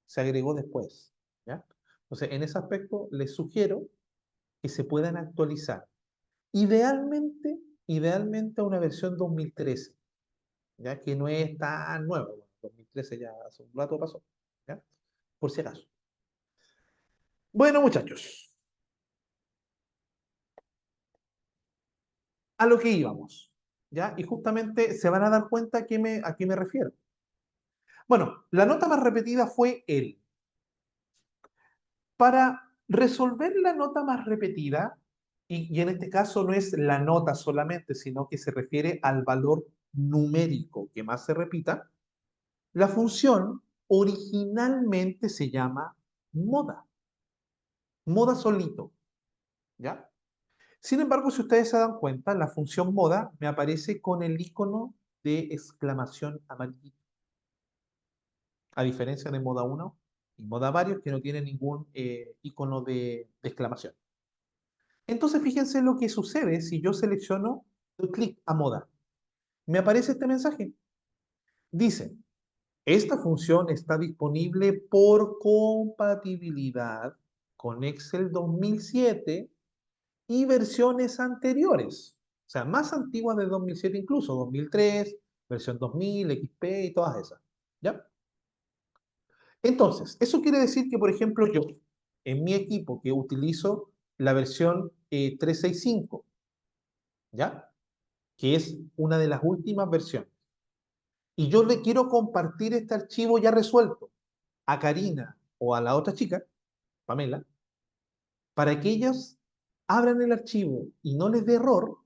se agregó después, ¿ya? Entonces en ese aspecto les sugiero que se puedan actualizar. Idealmente a una versión 2013, ya que no es tan nueva. Bueno, 2013 ya hace un rato pasó, ¿ya? Por si acaso. Bueno, muchachos, a lo que íbamos, ¿ya? Y justamente se van a dar cuenta a qué me refiero. Bueno, la nota más repetida fue el. Para resolver la nota más repetida, y en este caso no es la nota solamente, sino que se refiere al valor numérico que más se repita, la función originalmente se llama moda, moda solito, ¿ya? Sin embargo, si ustedes se dan cuenta, la función moda me aparece con el icono de exclamación amarillito, a diferencia de moda uno y moda varios que no tienen ningún icono de exclamación. Entonces, fíjense lo que sucede si yo selecciono, doy clic a moda. Me aparece este mensaje. Dice, esta función está disponible por compatibilidad con Excel 2007 y versiones anteriores, o sea, más antiguas de 2007 incluso, 2003, versión 2000, XP y todas esas. ¿Ya? Entonces, eso quiere decir que, por ejemplo, yo, en mi equipo que utilizo la versión 365, ¿ya? Que es una de las últimas versiones, y yo le quiero compartir este archivo ya resuelto a Karina o a la otra chica, Pamela, para que ellos abran el archivo y no les dé error,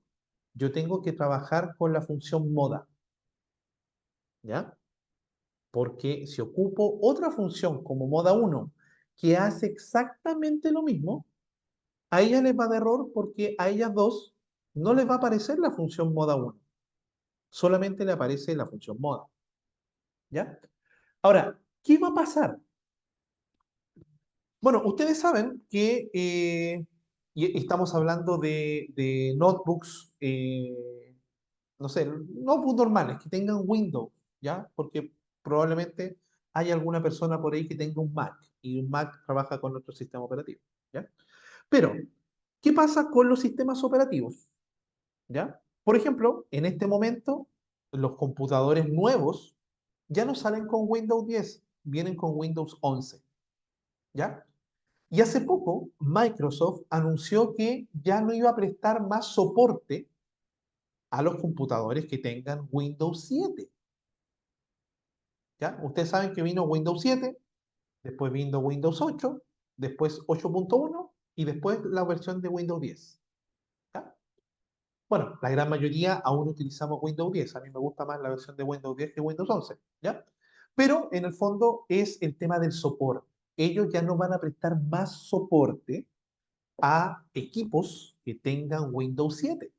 yo tengo que trabajar con la función moda, ¿ya? Porque si ocupo otra función como moda uno que hace exactamente lo mismo, a ella les va de error porque a ellas dos no les va a aparecer la función moda uno, solamente le aparece la función moda. ¿Ya? Ahora, ¿qué va a pasar? Bueno, ustedes saben que y estamos hablando de notebooks, no sé, notebooks normales que tengan Windows, ¿ya? Porque probablemente hay alguna persona por ahí que tenga un Mac y un Mac trabaja con nuestro sistema operativo, ¿ya? Pero, ¿qué pasa con los sistemas operativos? ¿Ya? Por ejemplo, en este momento, los computadores nuevos ya no salen con Windows 10, vienen con Windows 11, ¿ya? Y hace poco, Microsoft anunció que ya no iba a prestar más soporte a los computadores que tengan Windows 7, ¿ya? Ustedes saben que vino Windows 7, después vino Windows 8, después 8.1 y después la versión de Windows 10, ¿ya? Bueno, la gran mayoría aún utilizamos Windows 10. A mí me gusta más la versión de Windows 10 que Windows 11, ¿ya? Pero en el fondo es el tema del soporte. Ellos ya no van a prestar más soporte a equipos que tengan Windows 7.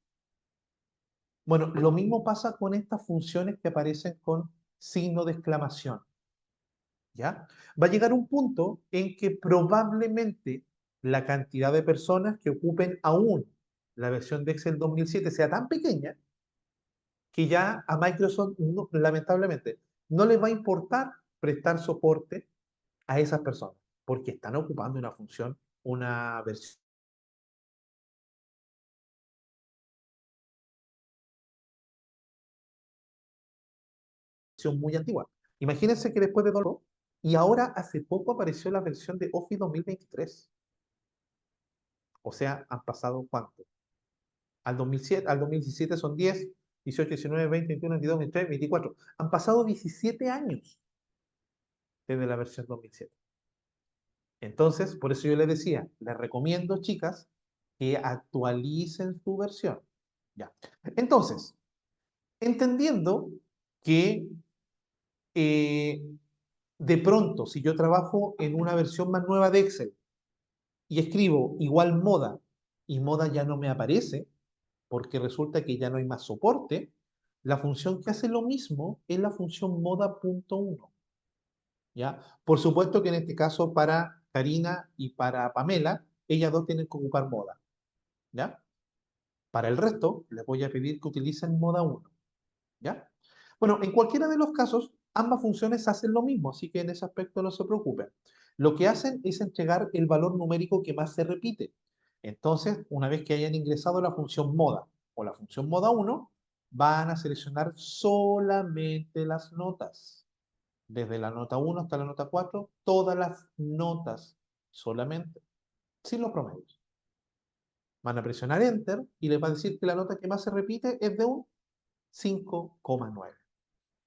Bueno, lo mismo pasa con estas funciones que aparecen con signo de exclamación, ¿ya? Va a llegar un punto en que probablemente la cantidad de personas que ocupen aún la versión de Excel 2007 sea tan pequeña que ya a Microsoft, lamentablemente, no les va a importar prestar soporte a esas personas, porque están ocupando una función, una versión muy antigua. Imagínense que después de todo, y ahora hace poco apareció la versión de Office 2023. O sea, han pasado ¿cuánto? Al 2007, al 2017 son 10, 18, 19, 20, 21, 22, 23, 24. Han pasado 17 años desde la versión 2007. Entonces, por eso yo les decía, les recomiendo, chicas, que actualicen su versión. Ya. Entonces, entendiendo que eh, de pronto, si yo trabajo en una versión más nueva de Excel y escribo igual moda y moda ya no me aparece porque resulta que ya no hay más soporte, la función que hace lo mismo es la función moda.1. ¿Ya? Por supuesto que en este caso para Karina y para Pamela, ellas dos tienen que ocupar moda, ¿ya? Para el resto, les voy a pedir que utilicen moda uno, ¿ya? Bueno, en cualquiera de los casos, ambas funciones hacen lo mismo, así que en ese aspecto no se preocupen. Lo que hacen es entregar el valor numérico que más se repite. Entonces, una vez que hayan ingresado la función moda o la función moda uno, van a seleccionar solamente las notas. Desde la nota uno hasta la nota 4, todas las notas solamente, sin los promedios. Van a presionar Enter y les va a decir que la nota que más se repite es de un 5,9.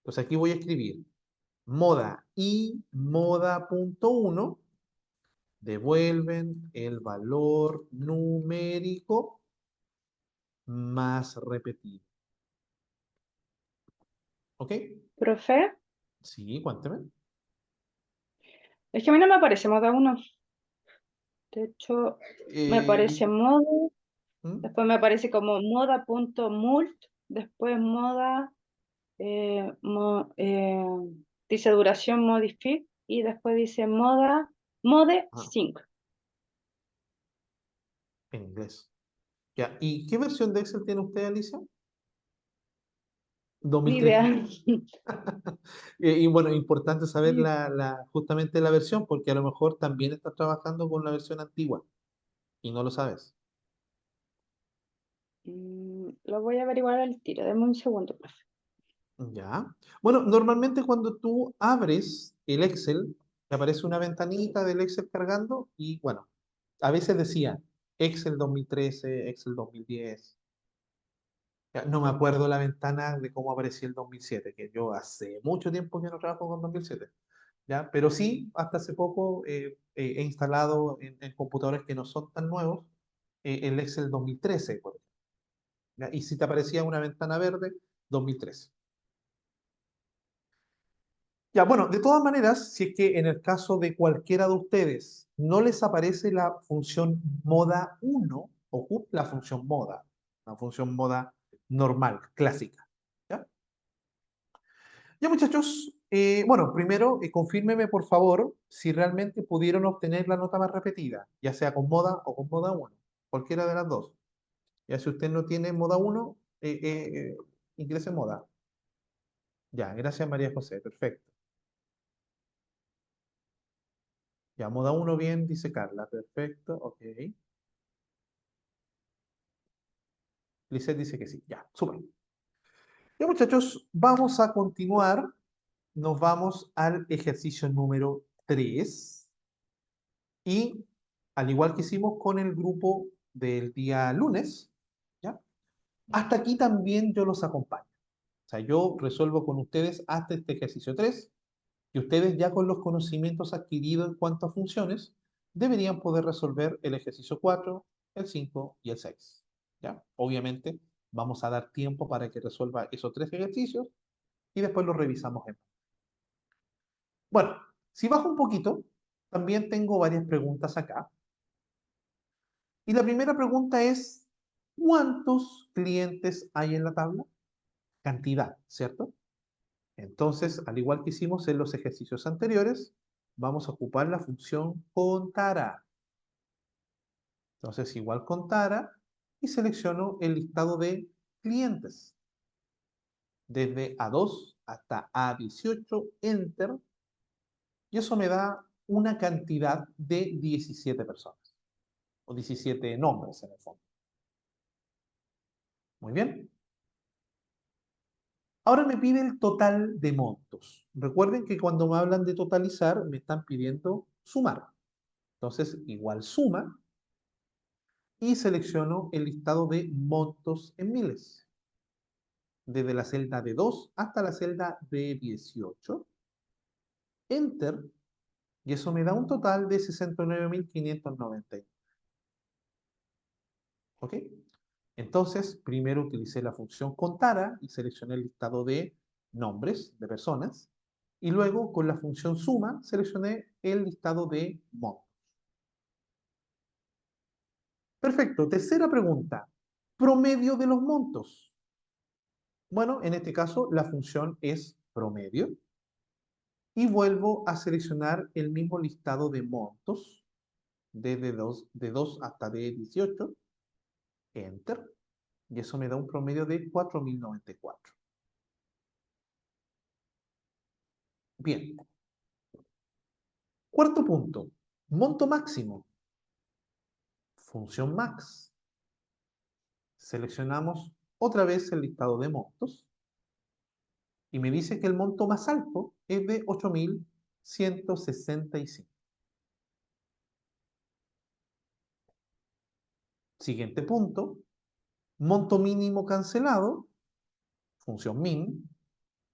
Entonces aquí voy a escribir moda y moda.1 devuelven el valor numérico más repetido. ¿Ok? Profe, Sí, cuénteme. es que a mí no me aparece moda uno. De hecho, me Eh, aparece moda, ¿Mm? después me aparece como moda.mult, después moda, dice duración modific y después dice moda, mode Ah, sync. en inglés. Ya. ¿Y qué versión de Excel tiene usted, Alicia? Ni 2003. idea. Y bueno, importante saber justamente la versión, porque a lo mejor también estás trabajando con la versión antigua y no lo sabes. Lo voy a averiguar al tiro, deme un segundo, profe. Ya. Bueno, normalmente cuando tú abres el Excel, te aparece una ventanita del Excel cargando y bueno, a veces decía Excel 2013, Excel 2010. Ya, no me acuerdo la ventana de cómo aparecía el 2007, que yo hace mucho tiempo que no trabajo con 2007. ¿Ya? Pero sí, hasta hace poco he instalado en computadores que no son tan nuevos el Excel 2013, por ejemplo. ¿Ya? Y si te aparecía una ventana verde, 2013. Ya, bueno, de todas maneras, si es que en el caso de cualquiera de ustedes no les aparece la función moda 1, ocupe la función moda, la función moda normal, clásica. ¿Ya? Ya, muchachos, bueno, primero confírmeme por favor si realmente pudieron obtener la nota más repetida, ya sea con moda o con moda 1, cualquiera de las dos. Ya si usted no tiene moda 1, ingrese moda. Ya, gracias María José, perfecto. Ya, moda 1 bien, dice Carla, perfecto, ok. Lisette dice que sí, ya, súper. Ya, muchachos, vamos a continuar. Nos vamos al ejercicio número 3. Y al igual que hicimos con el grupo del día lunes, ¿ya? Hasta aquí también yo los acompaño. O sea, yo resuelvo con ustedes hasta este ejercicio 3 y ustedes ya con los conocimientos adquiridos en cuanto a funciones deberían poder resolver el ejercicio 4, el 5 y el 6. ¿Ya? Obviamente vamos a dar tiempo para que resuelva esos 3 ejercicios y después los revisamos en... Bueno, si bajo un poquito, también tengo varias preguntas acá. Y la primera pregunta es, ¿cuántos clientes hay en la tabla? Cantidad, ¿cierto? Entonces, al igual que hicimos en los ejercicios anteriores, vamos a ocupar la función contará. Entonces, igual contará y selecciono el listado de clientes. Desde A2 hasta A18, Enter, y eso me da una cantidad de 17 personas, o 17 nombres en el fondo. Muy bien. Ahora me pide el total de montos. Recuerden que cuando me hablan de totalizar, me están pidiendo sumar. Entonces, igual suma y selecciono el listado de montos en miles. Desde la celda B2 hasta la celda B18. Enter. Y eso me da un total de 69.590. ¿Ok? Entonces, primero utilicé la función contara y seleccioné el listado de nombres de personas. Y luego, con la función suma, seleccioné el listado de montos. Perfecto. Tercera pregunta. Promedio de los montos. Bueno, en este caso, la función es promedio. Y vuelvo a seleccionar el mismo listado de montos, desde de 2 hasta D18. Enter. Y eso me da un promedio de 4.094. Bien. Cuarto punto, monto máximo, función max. Seleccionamos otra vez el listado de montos y me dice que el monto más alto es de 8.165. Siguiente punto, monto mínimo cancelado, función min,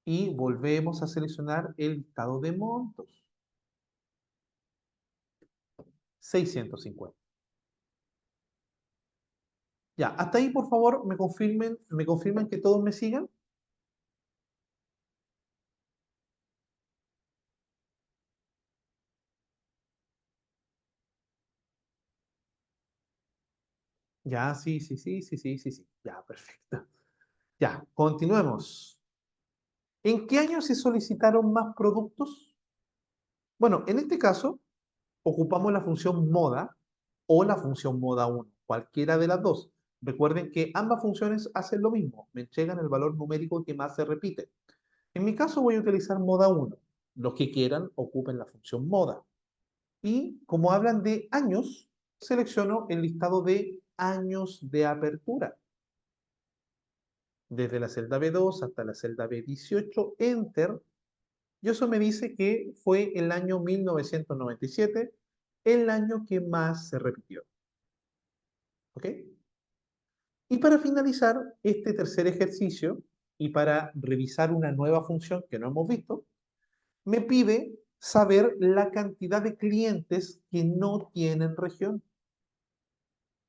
y volvemos a seleccionar el listado de montos, 650. Ya, hasta ahí por favor me confirmen que todos me sigan. Ya, sí, sí, sí, sí, sí, sí, sí. Ya, perfecto. Ya, continuemos. ¿En qué año se solicitaron más productos? Bueno, en este caso, ocupamos la función moda o la función moda 1, cualquiera de las dos. Recuerden que ambas funciones hacen lo mismo, me entregan el valor numérico que más se repite. En mi caso voy a utilizar moda 1. Los que quieran ocupen la función moda. Y como hablan de años, selecciono el listado de años de apertura. Desde la celda B2 hasta la celda B18, Enter. Y eso me dice que fue el año 1997, el año que más se repitió. ¿Ok? Y para finalizar este tercer ejercicio y para revisar una nueva función que no hemos visto, me pide saber la cantidad de clientes que no tienen región.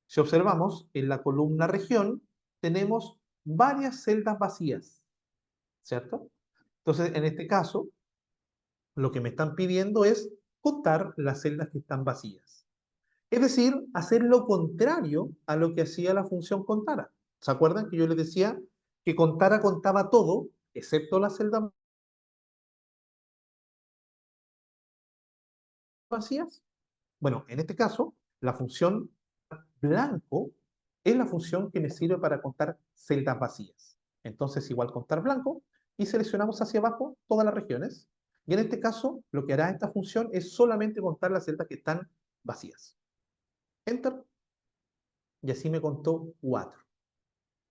Si observamos, en la columna región tenemos varias celdas vacías, ¿cierto? Entonces, en este caso, Lo que me están pidiendo es contar las celdas que están vacías. Es decir, hacer lo contrario a lo que hacía la función contara. ¿Se acuerdan que yo les decía que contara contaba todo, excepto las celdas vacías? Bueno, en este caso, la función blanco es la función que me sirve para contar celdas vacías. Entonces, igual contar blanco y seleccionamos hacia abajo todas las regiones. Y en este caso, lo que hará esta función es solamente contar las celdas que están vacías. Enter. Y así me contó 4.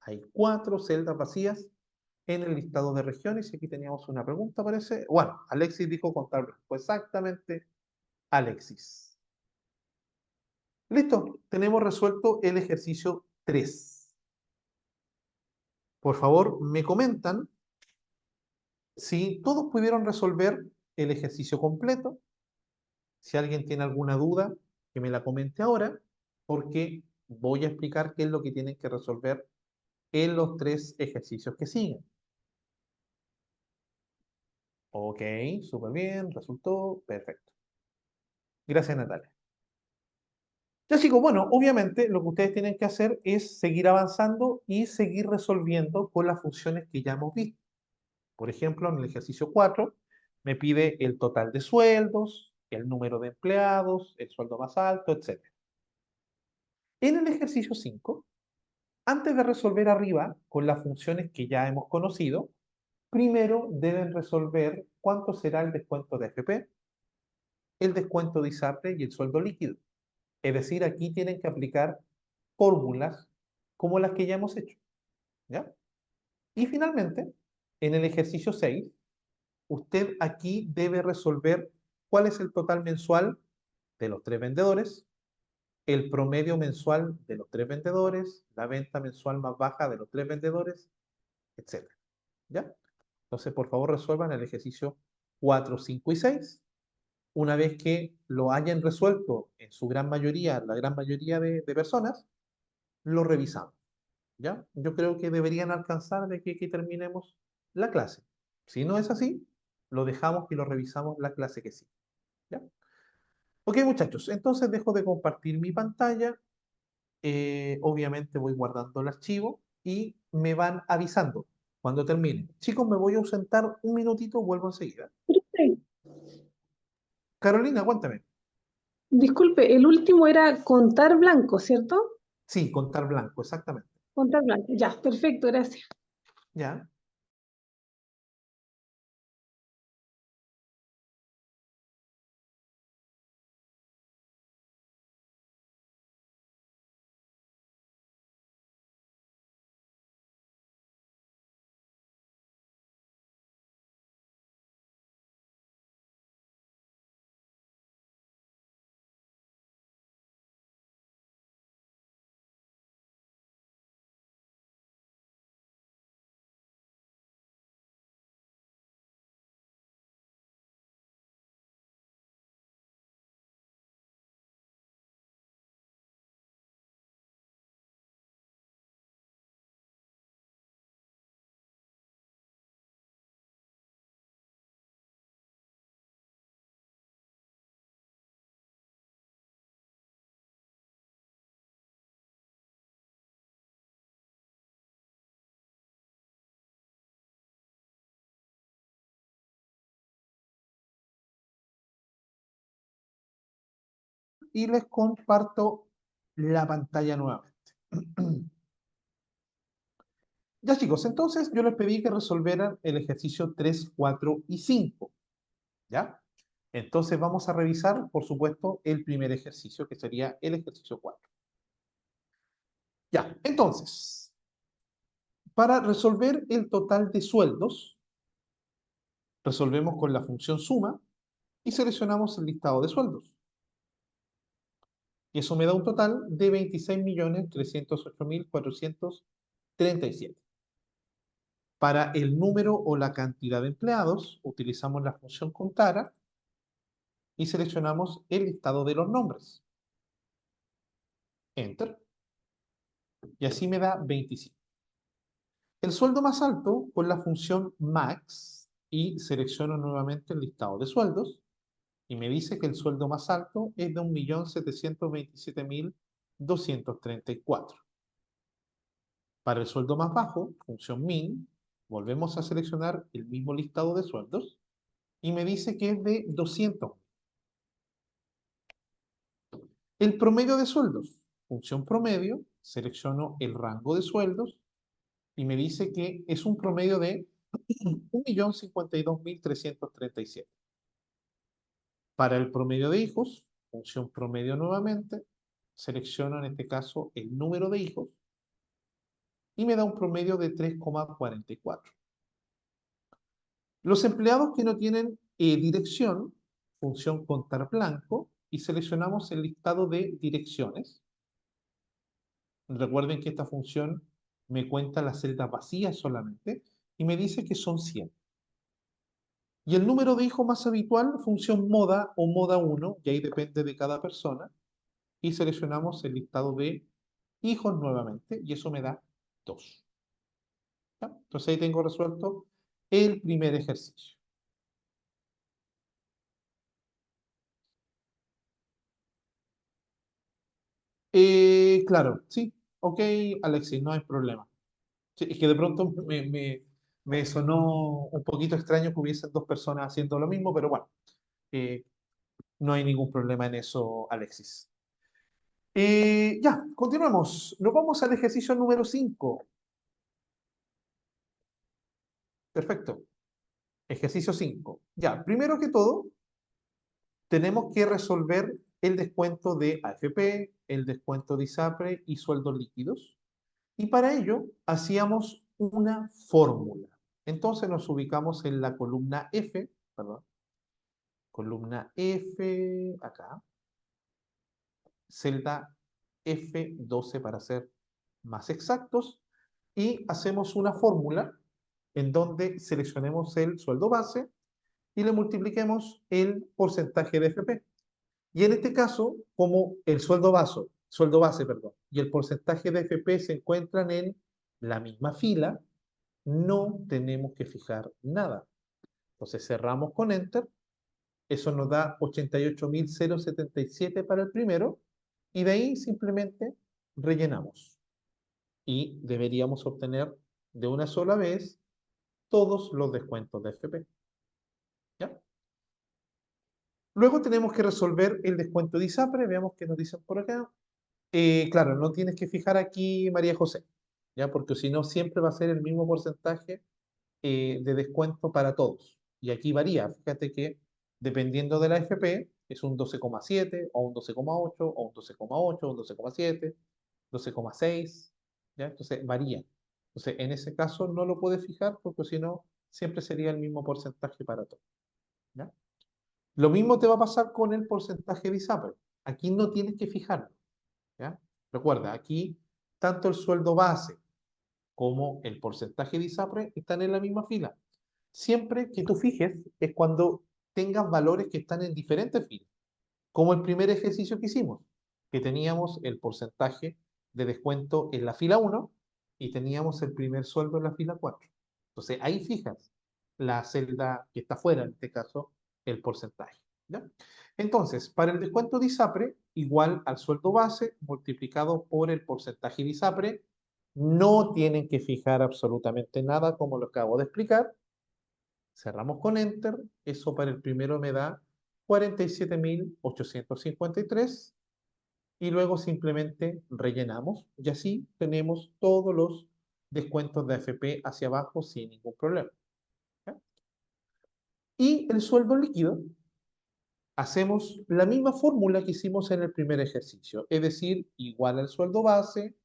Hay 4 celdas vacías en el listado de regiones. Y aquí teníamos una pregunta, parece. Bueno, Alexis dijo contar blanco. Exactamente, Alexis. Listo, tenemos resuelto el ejercicio 3. Por favor, me comentan si todos pudieron resolver el ejercicio completo. Si alguien tiene alguna duda, que me la comente ahora, porque voy a explicar qué es lo que tienen que resolver en los 3 ejercicios que siguen. Ok, súper bien, resultó perfecto. Gracias, Natalia. Ya chicos, bueno, obviamente lo que ustedes tienen que hacer es seguir avanzando y seguir resolviendo con las funciones que ya hemos visto. Por ejemplo, en el ejercicio 4 me pide el total de sueldos, el número de empleados, el sueldo más alto, etc. En el ejercicio 5, antes de resolver arriba con las funciones que ya hemos conocido, primero deben resolver cuánto será el descuento de FP, el descuento de ISAPRE y el sueldo líquido. Es decir, aquí tienen que aplicar fórmulas como las que ya hemos hecho. ¿Ya? Y finalmente, en el ejercicio 6, usted aquí debe resolver cuál es el total mensual de los 3 vendedores, el promedio mensual de los 3 vendedores, la venta mensual más baja de los 3 vendedores, etcétera. ¿Ya? Entonces, por favor, resuelvan el ejercicio 4, 5 y 6. Una vez que lo hayan resuelto en su gran mayoría, la gran mayoría de personas, lo revisamos. ¿Ya? Yo creo que deberían alcanzar de que terminemos la clase. Si no es así, lo dejamos y lo revisamos la clase que sigue. ¿Ya? Ok, muchachos, entonces dejo de compartir mi pantalla. Obviamente voy guardando el archivo y me van avisando cuando termine. Chicos, me voy a ausentar un minutito, vuelvo enseguida. Disculpe, Carolina, cuéntame. disculpe, el último era contar blanco, ¿cierto? Sí, contar blanco, exactamente. Contar blanco, ya, perfecto, gracias. ¿Ya? Y les comparto la pantalla nuevamente. Ya chicos, entonces yo les pedí que resolvieran el ejercicio 3, 4 y 5. ¿Ya? Entonces vamos a revisar, por supuesto, el primer ejercicio, que sería el ejercicio 4. Ya, entonces, para resolver el total de sueldos, resolvemos con la función suma y seleccionamos el listado de sueldos. Y eso me da un total de 26.308.437. Para el número o la cantidad de empleados, utilizamos la función contara y seleccionamos el listado de los nombres. Enter. Y así me da 25. El sueldo más alto, con la función max, y selecciono nuevamente el listado de sueldos y me dice que el sueldo más alto es de 1.727.234. Para el sueldo más bajo, función min, volvemos a seleccionar el mismo listado de sueldos y me dice que es de 200. El promedio de sueldos, función promedio, selecciono el rango de sueldos y me dice que es un promedio de 1.052.337. Para el promedio de hijos, función promedio nuevamente, selecciono en este caso el número de hijos y me da un promedio de 3,44. Los empleados que no tienen dirección, función contar blanco, y seleccionamos el listado de direcciones. Recuerden que esta función me cuenta las celdas vacías solamente y me dice que son 100. Y el número de hijos más habitual, función moda o moda 1, y ahí depende de cada persona, y seleccionamos el listado de hijos nuevamente, y eso me da 2. ¿Ya? Entonces ahí tengo resuelto el primer ejercicio. Claro, sí, ok, Alexis, no hay problema. Sí, es que de pronto me sonó un poquito extraño que hubiesen dos personas haciendo lo mismo, pero bueno, eh, no hay ningún problema en eso, Alexis. Ya, continuemos. Nos vamos al ejercicio número 5. Perfecto. Ejercicio 5. Ya, primero que todo, tenemos que resolver el descuento de AFP, el descuento de ISAPRE y sueldos líquidos. Y para ello hacíamos una fórmula. Entonces nos ubicamos en la columna F, perdón, columna F, acá, celda F12 para ser más exactos, y hacemos una fórmula en donde seleccionemos el sueldo base y le multipliquemos el porcentaje de FP. Y en este caso, como el sueldo base, perdón, y el porcentaje de FP se encuentran en la misma fila, no tenemos que fijar nada. Entonces cerramos con Enter, eso nos da 88.077 para el primero, y de ahí simplemente rellenamos. Y deberíamos obtener de una sola vez todos los descuentos de FP. ¿Ya? Luego tenemos que resolver el descuento de ISAPRE, veamos qué nos dicen por acá. Claro, no tienes que fijar aquí María José, ¿ya? Porque si no, siempre va a ser el mismo porcentaje de descuento para todos. Y aquí varía, fíjate que dependiendo de la FP, es un 12,7 o un 12,8 o un 12,8 o un 12,7, 12,6, ¿ya? Entonces varía. Entonces, en ese caso no lo puedes fijar porque si no, siempre sería el mismo porcentaje para todos, ¿ya? Lo mismo te va a pasar con el porcentaje de ISAPRE. Aquí no tienes que fijarlo, ¿ya? Recuerda, aquí tanto el sueldo base como el porcentaje de ISAPRE están en la misma fila. Siempre que tú fijes es cuando tengas valores que están en diferentes filas, como el primer ejercicio que hicimos, que teníamos el porcentaje de descuento en la fila 1 y teníamos el primer sueldo en la fila 4. Entonces ahí fijas la celda que está fuera, en este caso, el porcentaje. ¿Ya? Entonces, para el descuento de ISAPRE, igual al sueldo base multiplicado por el porcentaje de ISAPRE, no tienen que fijar absolutamente nada, como lo acabo de explicar. Cerramos con Enter. Eso para el primero me da 47.853. Y luego simplemente rellenamos. Y así tenemos todos los descuentos de AFP hacia abajo sin ningún problema. ¿Ya? Y el sueldo líquido, hacemos la misma fórmula que hicimos en el primer ejercicio. Es decir, igual al sueldo base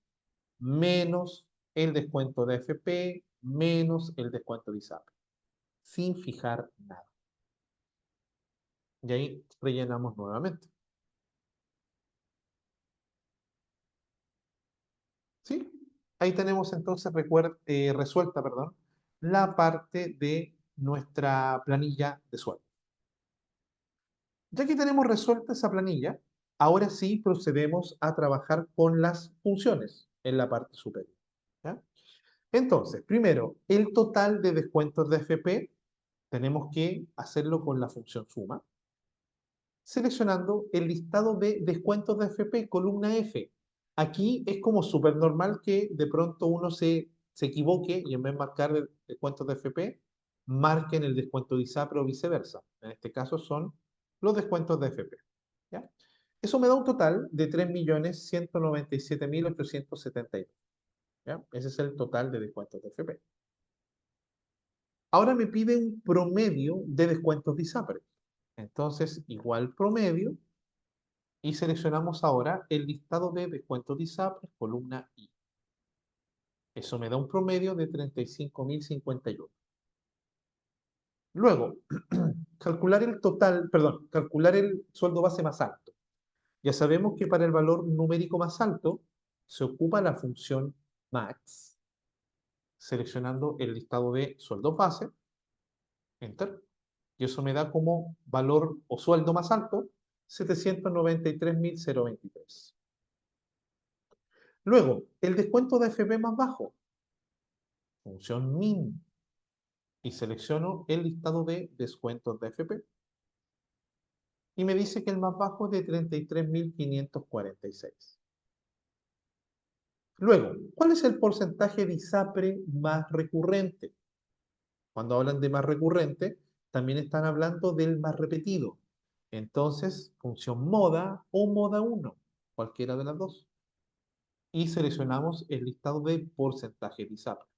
menos el descuento de AFP menos el descuento de ISAPRE, sin fijar nada. Y ahí rellenamos nuevamente. ¿Sí? Ahí tenemos entonces resuelta, perdón, la parte de nuestra planilla de sueldo. Ya que tenemos resuelta esa planilla, ahora sí procedemos a trabajar con las funciones en la parte superior. ¿Ya? Entonces, primero, el total de descuentos de FP tenemos que hacerlo con la función suma, seleccionando el listado de descuentos de FP, columna F. Aquí es como súper normal que de pronto uno se equivoque y en vez de marcar descuentos de FP, marquen el descuento de ISAPRE o viceversa. En este caso son los descuentos de FP. ¿Ya? Eso me da un total de 3.197.872. ¿Ya? Ese es el total de descuentos de FP. Ahora me pide un promedio de descuentos de ISAPRE. Entonces, igual promedio, y seleccionamos ahora el listado de descuentos de ISAPRE, columna I. Eso me da un promedio de 35.051. Luego, calcular el total, perdón, calcular el sueldo base más alto. Ya sabemos que para el valor numérico más alto se ocupa la función max, seleccionando el listado de sueldos base, enter, y eso me da como valor o sueldo más alto 793.023. Luego, el descuento de FP más bajo, función min, y selecciono el listado de descuentos de FP. Y me dice que el más bajo es de 33.546. Luego, ¿cuál es el porcentaje de ISAPRE más recurrente? Cuando hablan de más recurrente, también están hablando del más repetido. Entonces, función moda o moda 1, cualquiera de las dos. Y seleccionamos el listado de porcentaje de ISAPRE.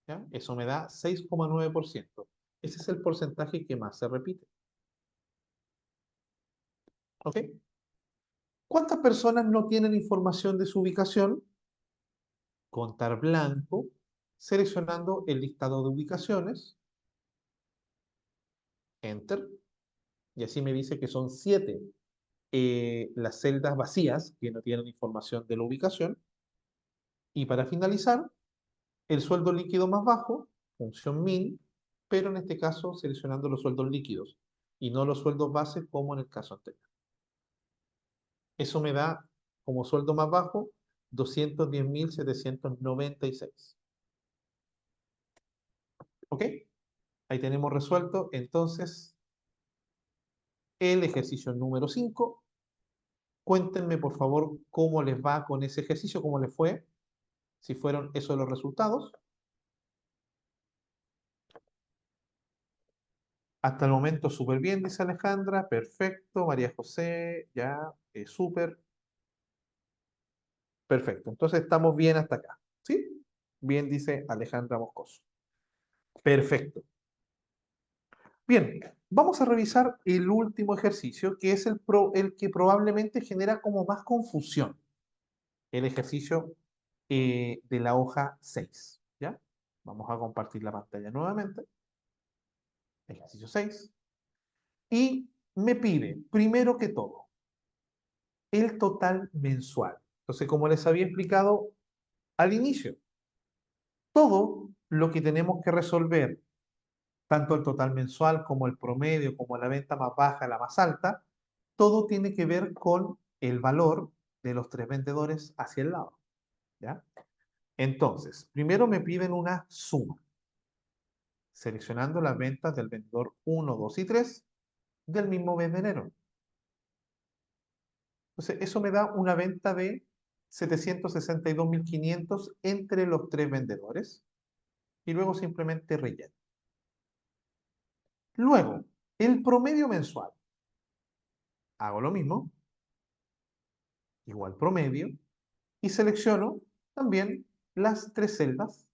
¿Ya? Eso me da 6,9%. Ese es el porcentaje que más se repite. ¿Ok? ¿Cuántas personas no tienen información de su ubicación? Contar blanco, seleccionando el listado de ubicaciones, enter, y así me dice que son 7 las celdas vacías que no tienen información de la ubicación. Y para finalizar, el sueldo líquido más bajo, función min, pero en este caso seleccionando los sueldos líquidos y no los sueldos bases como en el caso anterior. Eso me da como sueldo más bajo 210.796. ¿Ok? Ahí tenemos resuelto entonces el ejercicio número 5. Cuéntenme por favor cómo les va con ese ejercicio, cómo les fue, si fueron esos los resultados. Hasta el momento súper bien, dice Alejandra. Perfecto. María José, ya, súper. Perfecto. Entonces estamos bien hasta acá. ¿Sí? Bien, dice Alejandra Moscoso. Perfecto. Bien, vamos a revisar el último ejercicio, que es el que probablemente genera como más confusión. El ejercicio de la hoja 6. ¿Ya? Vamos a compartir la pantalla nuevamente. Ejercicio 6. Y me pide, primero que todo, el total mensual. Entonces, como les había explicado al inicio, todo lo que tenemos que resolver, tanto el total mensual como el promedio, como la venta más baja, la más alta, todo tiene que ver con el valor de los tres vendedores hacia el lado. ¿Ya? Entonces, primero me piden una suma, seleccionando las ventas del vendedor 1, 2 y 3 del mismo mes de enero. Entonces, eso me da una venta de 762.500 entre los tres vendedores y luego simplemente relleno. Luego, el promedio mensual. Hago lo mismo, igual promedio, y selecciono también las tres celdas,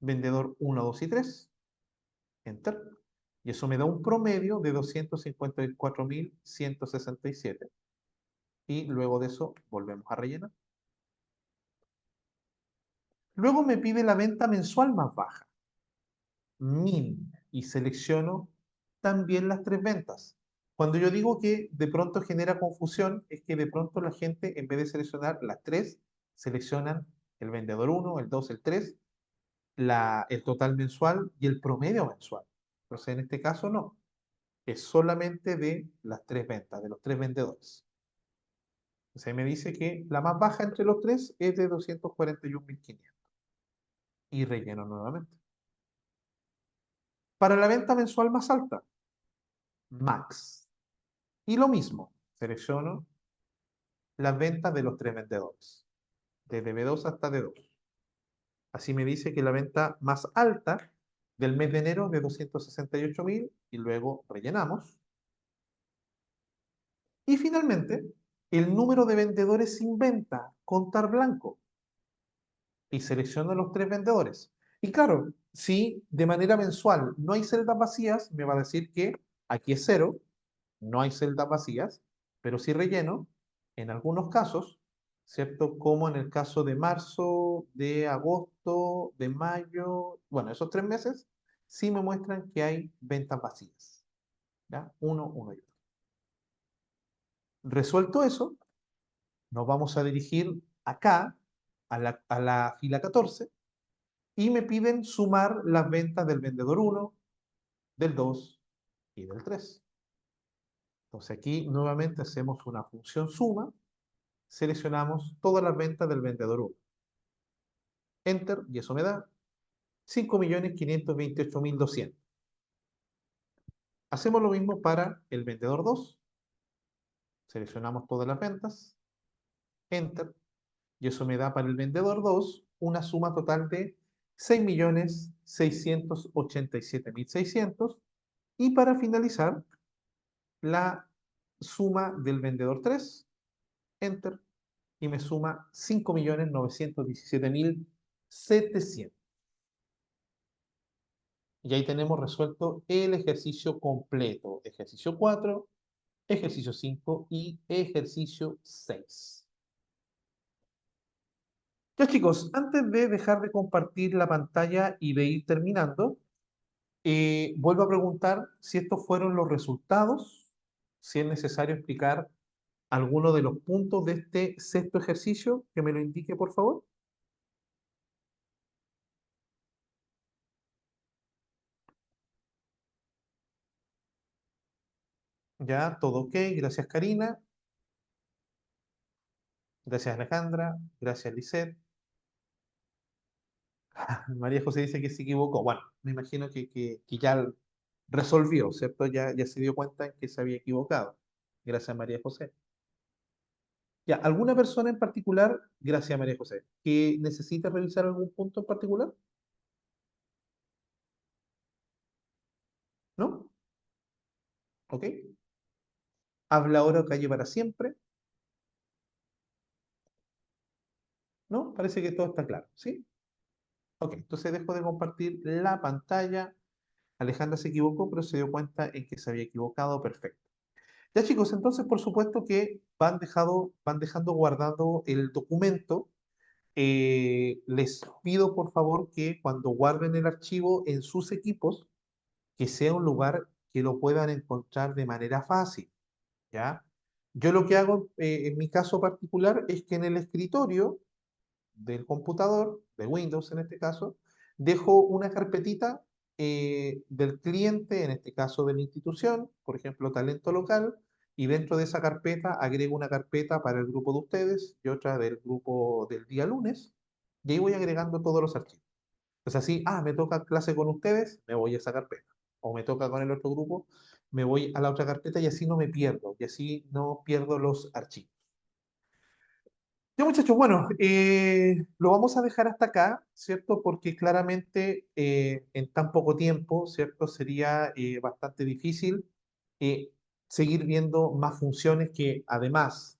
vendedor 1, 2 y 3, enter, y eso me da un promedio de 254.167. Y luego de eso volvemos a rellenar. Luego me pide la venta mensual más baja, min, y selecciono también las tres ventas. Cuando yo digo que de pronto genera confusión, es que de pronto la gente, en vez de seleccionar las tres, seleccionan el vendedor 1, el 2, el 3, el total mensual y el promedio mensual. Entonces, en este caso no, es solamente de las tres ventas, de los tres vendedores. Entonces, ahí me dice que la más baja entre los tres es de 241.500. Y relleno nuevamente. Para la venta mensual más alta, max. Y lo mismo, selecciono las ventas de los tres vendedores, desde B2 hasta D2. Así me dice que la venta más alta del mes de enero es de 268.000 y luego rellenamos. Y finalmente, el número de vendedores sin venta, contar blanco. Y selecciono los tres vendedores. Y claro, si de manera mensual no hay celdas vacías, me va a decir que aquí es cero, no hay celdas vacías, pero si relleno, en algunos casos, ¿cierto? Como en el caso de marzo, de agosto, de mayo, bueno, esos 3 meses, sí me muestran que hay ventas vacías. ¿Ya? Uno, uno y otro. Resuelto eso, nos vamos a dirigir acá, a la fila 14, y me piden sumar las ventas del vendedor 1, del 2 y del 3. Entonces aquí nuevamente hacemos una función suma, seleccionamos todas las ventas del vendedor 1. Enter, y eso me da 5.528.200. Hacemos lo mismo para el vendedor 2. Seleccionamos todas las ventas. Enter, y eso me da para el vendedor 2 una suma total de 6.687.600. Y para finalizar, la suma del vendedor 3, enter, y me suma 5.917.700. Y ahí tenemos resuelto el ejercicio completo. Ejercicio 4, ejercicio 5 y ejercicio 6. Ya chicos, antes de dejar de compartir la pantalla y de ir terminando, vuelvo a preguntar si estos fueron los resultados, si es necesario explicar alguno de los puntos de este sexto ejercicio, que me lo indique por favor. Ya, todo ok, gracias Karina, gracias Alejandra, gracias Lisette. María José dice que se equivocó. Bueno, me imagino que ya resolvió, ¿cierto? Ya se dio cuenta en que se había equivocado. Gracias María José. Ya, ¿alguna persona en particular, gracias María José, que necesite revisar algún punto en particular? ¿No? ¿Ok? ¿Habla ahora o calle para siempre? ¿No? Parece que todo está claro, ¿sí? Ok, entonces dejo de compartir la pantalla. Alejandra se equivocó, pero se dio cuenta en que se había equivocado. Perfecto. Ya chicos, entonces por supuesto que van dejando guardado el documento. Les pido por favor que cuando guarden el archivo en sus equipos, que sea un lugar que lo puedan encontrar de manera fácil, ¿ya? Yo lo que hago en mi caso particular es que en el escritorio del computador, de Windows en este caso, dejo una carpetita del cliente, en este caso de la institución, por ejemplo, talento local, y dentro de esa carpeta agrego una carpeta para el grupo de ustedes y otra del grupo del día lunes, y ahí voy agregando todos los archivos. Entonces así, me toca clase con ustedes, me voy a esa carpeta. O me toca con el otro grupo, me voy a la otra carpeta y así no me pierdo, y así no pierdo los archivos. Ya muchachos, bueno, lo vamos a dejar hasta acá, ¿cierto? Porque claramente en tan poco tiempo, ¿cierto? Sería bastante difícil eh, seguir viendo más funciones que además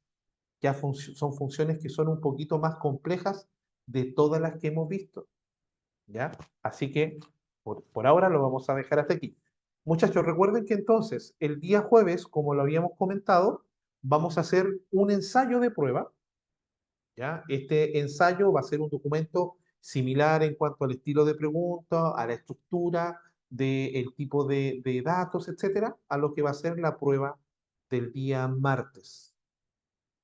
ya son funciones que son un poquito más complejas de todas las que hemos visto, ¿ya? Así que por ahora lo vamos a dejar hasta aquí. Muchachos, recuerden que entonces el día jueves, como lo habíamos comentado, vamos a hacer un ensayo de prueba. ¿Ya? Este ensayo va a ser un documento similar en cuanto al estilo de pregunta, a la estructura, del tipo de datos, etcétera, a lo que va a ser la prueba del día martes.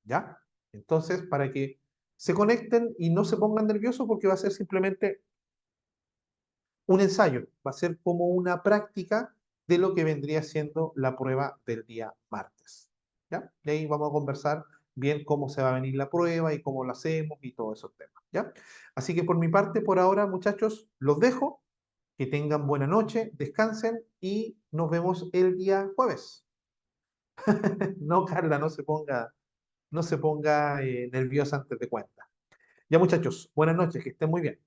¿Ya? Entonces, para que se conecten y no se pongan nerviosos porque va a ser simplemente un ensayo, va a ser como una práctica de lo que vendría siendo la prueba del día martes. ¿Ya? Y ahí vamos a conversar bien cómo se va a venir la prueba y cómo lo hacemos y todos esos temas. ¿Ya? Así que por mi parte, por ahora, muchachos, los dejo. Que tengan buena noche, descansen y nos vemos el día jueves. No, Carla, no se ponga nerviosa antes de cuenta. Ya muchachos, buenas noches, que estén muy bien.